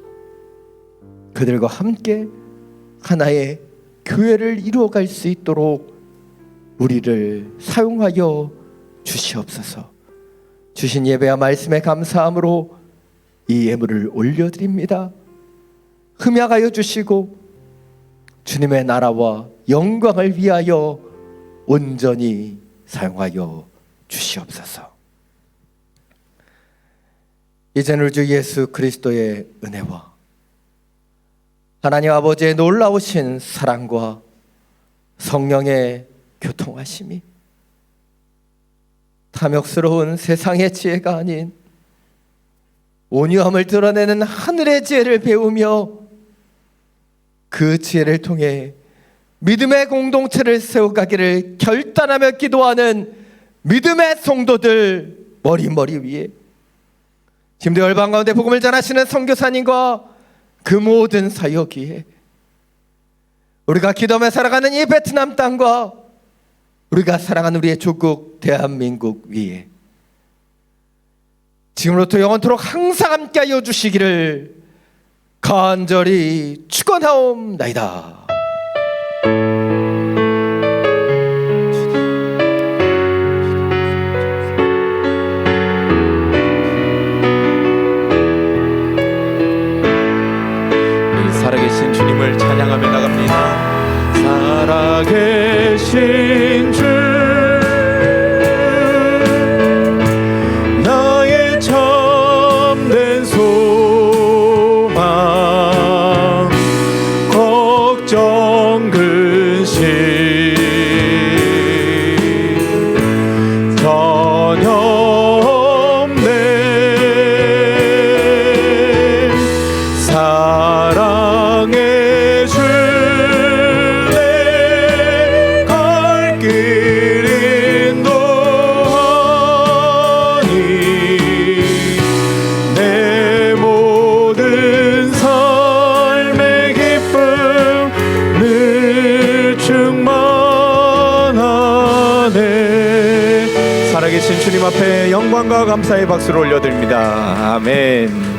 그들과 함께 하나의 교회를 이루어갈 수 있도록 우리를 사용하여 주시옵소서. 주신 예배와 말씀에 감사함으로 이 예물을 올려드립니다. 흠양하여 주시고 주님의 나라와 영광을 위하여 온전히 사용하여 주시옵소서. 이제는 우리 주 예수 그리스도의 은혜와 하나님 아버지의 놀라우신 사랑과 성령의 교통하심이 탐욕스러운 세상의 지혜가 아닌 온유함을 드러내는 하늘의 지혜를 배우며 그 지혜를 통해 믿음의 공동체를 세워가기를 결단하며 기도하는 믿음의 성도들 머리 위에 지금도 열방 가운데 복음을 전하시는 선교사님과 그 모든 사역 위에 우리가 기도하며 살아가는 이 베트남 땅과 우리가 사랑하는 우리의 조국 대한민국 위에 지금부터 영원토록 항상 함께하여 주시기를 간절히 축원하옵나이다. 살아계신 주님을 찬양하며 나갑니다. 살아계신 주 나의 참된 소망 걱정 근심 전혀 없네. 사랑해 주네 갈 길 인도하니 내 모든 삶의 기쁨 늘 충만하네. 살아계신 주님 앞에 영광과 감사의 박수를 올려드립니다. 아멘.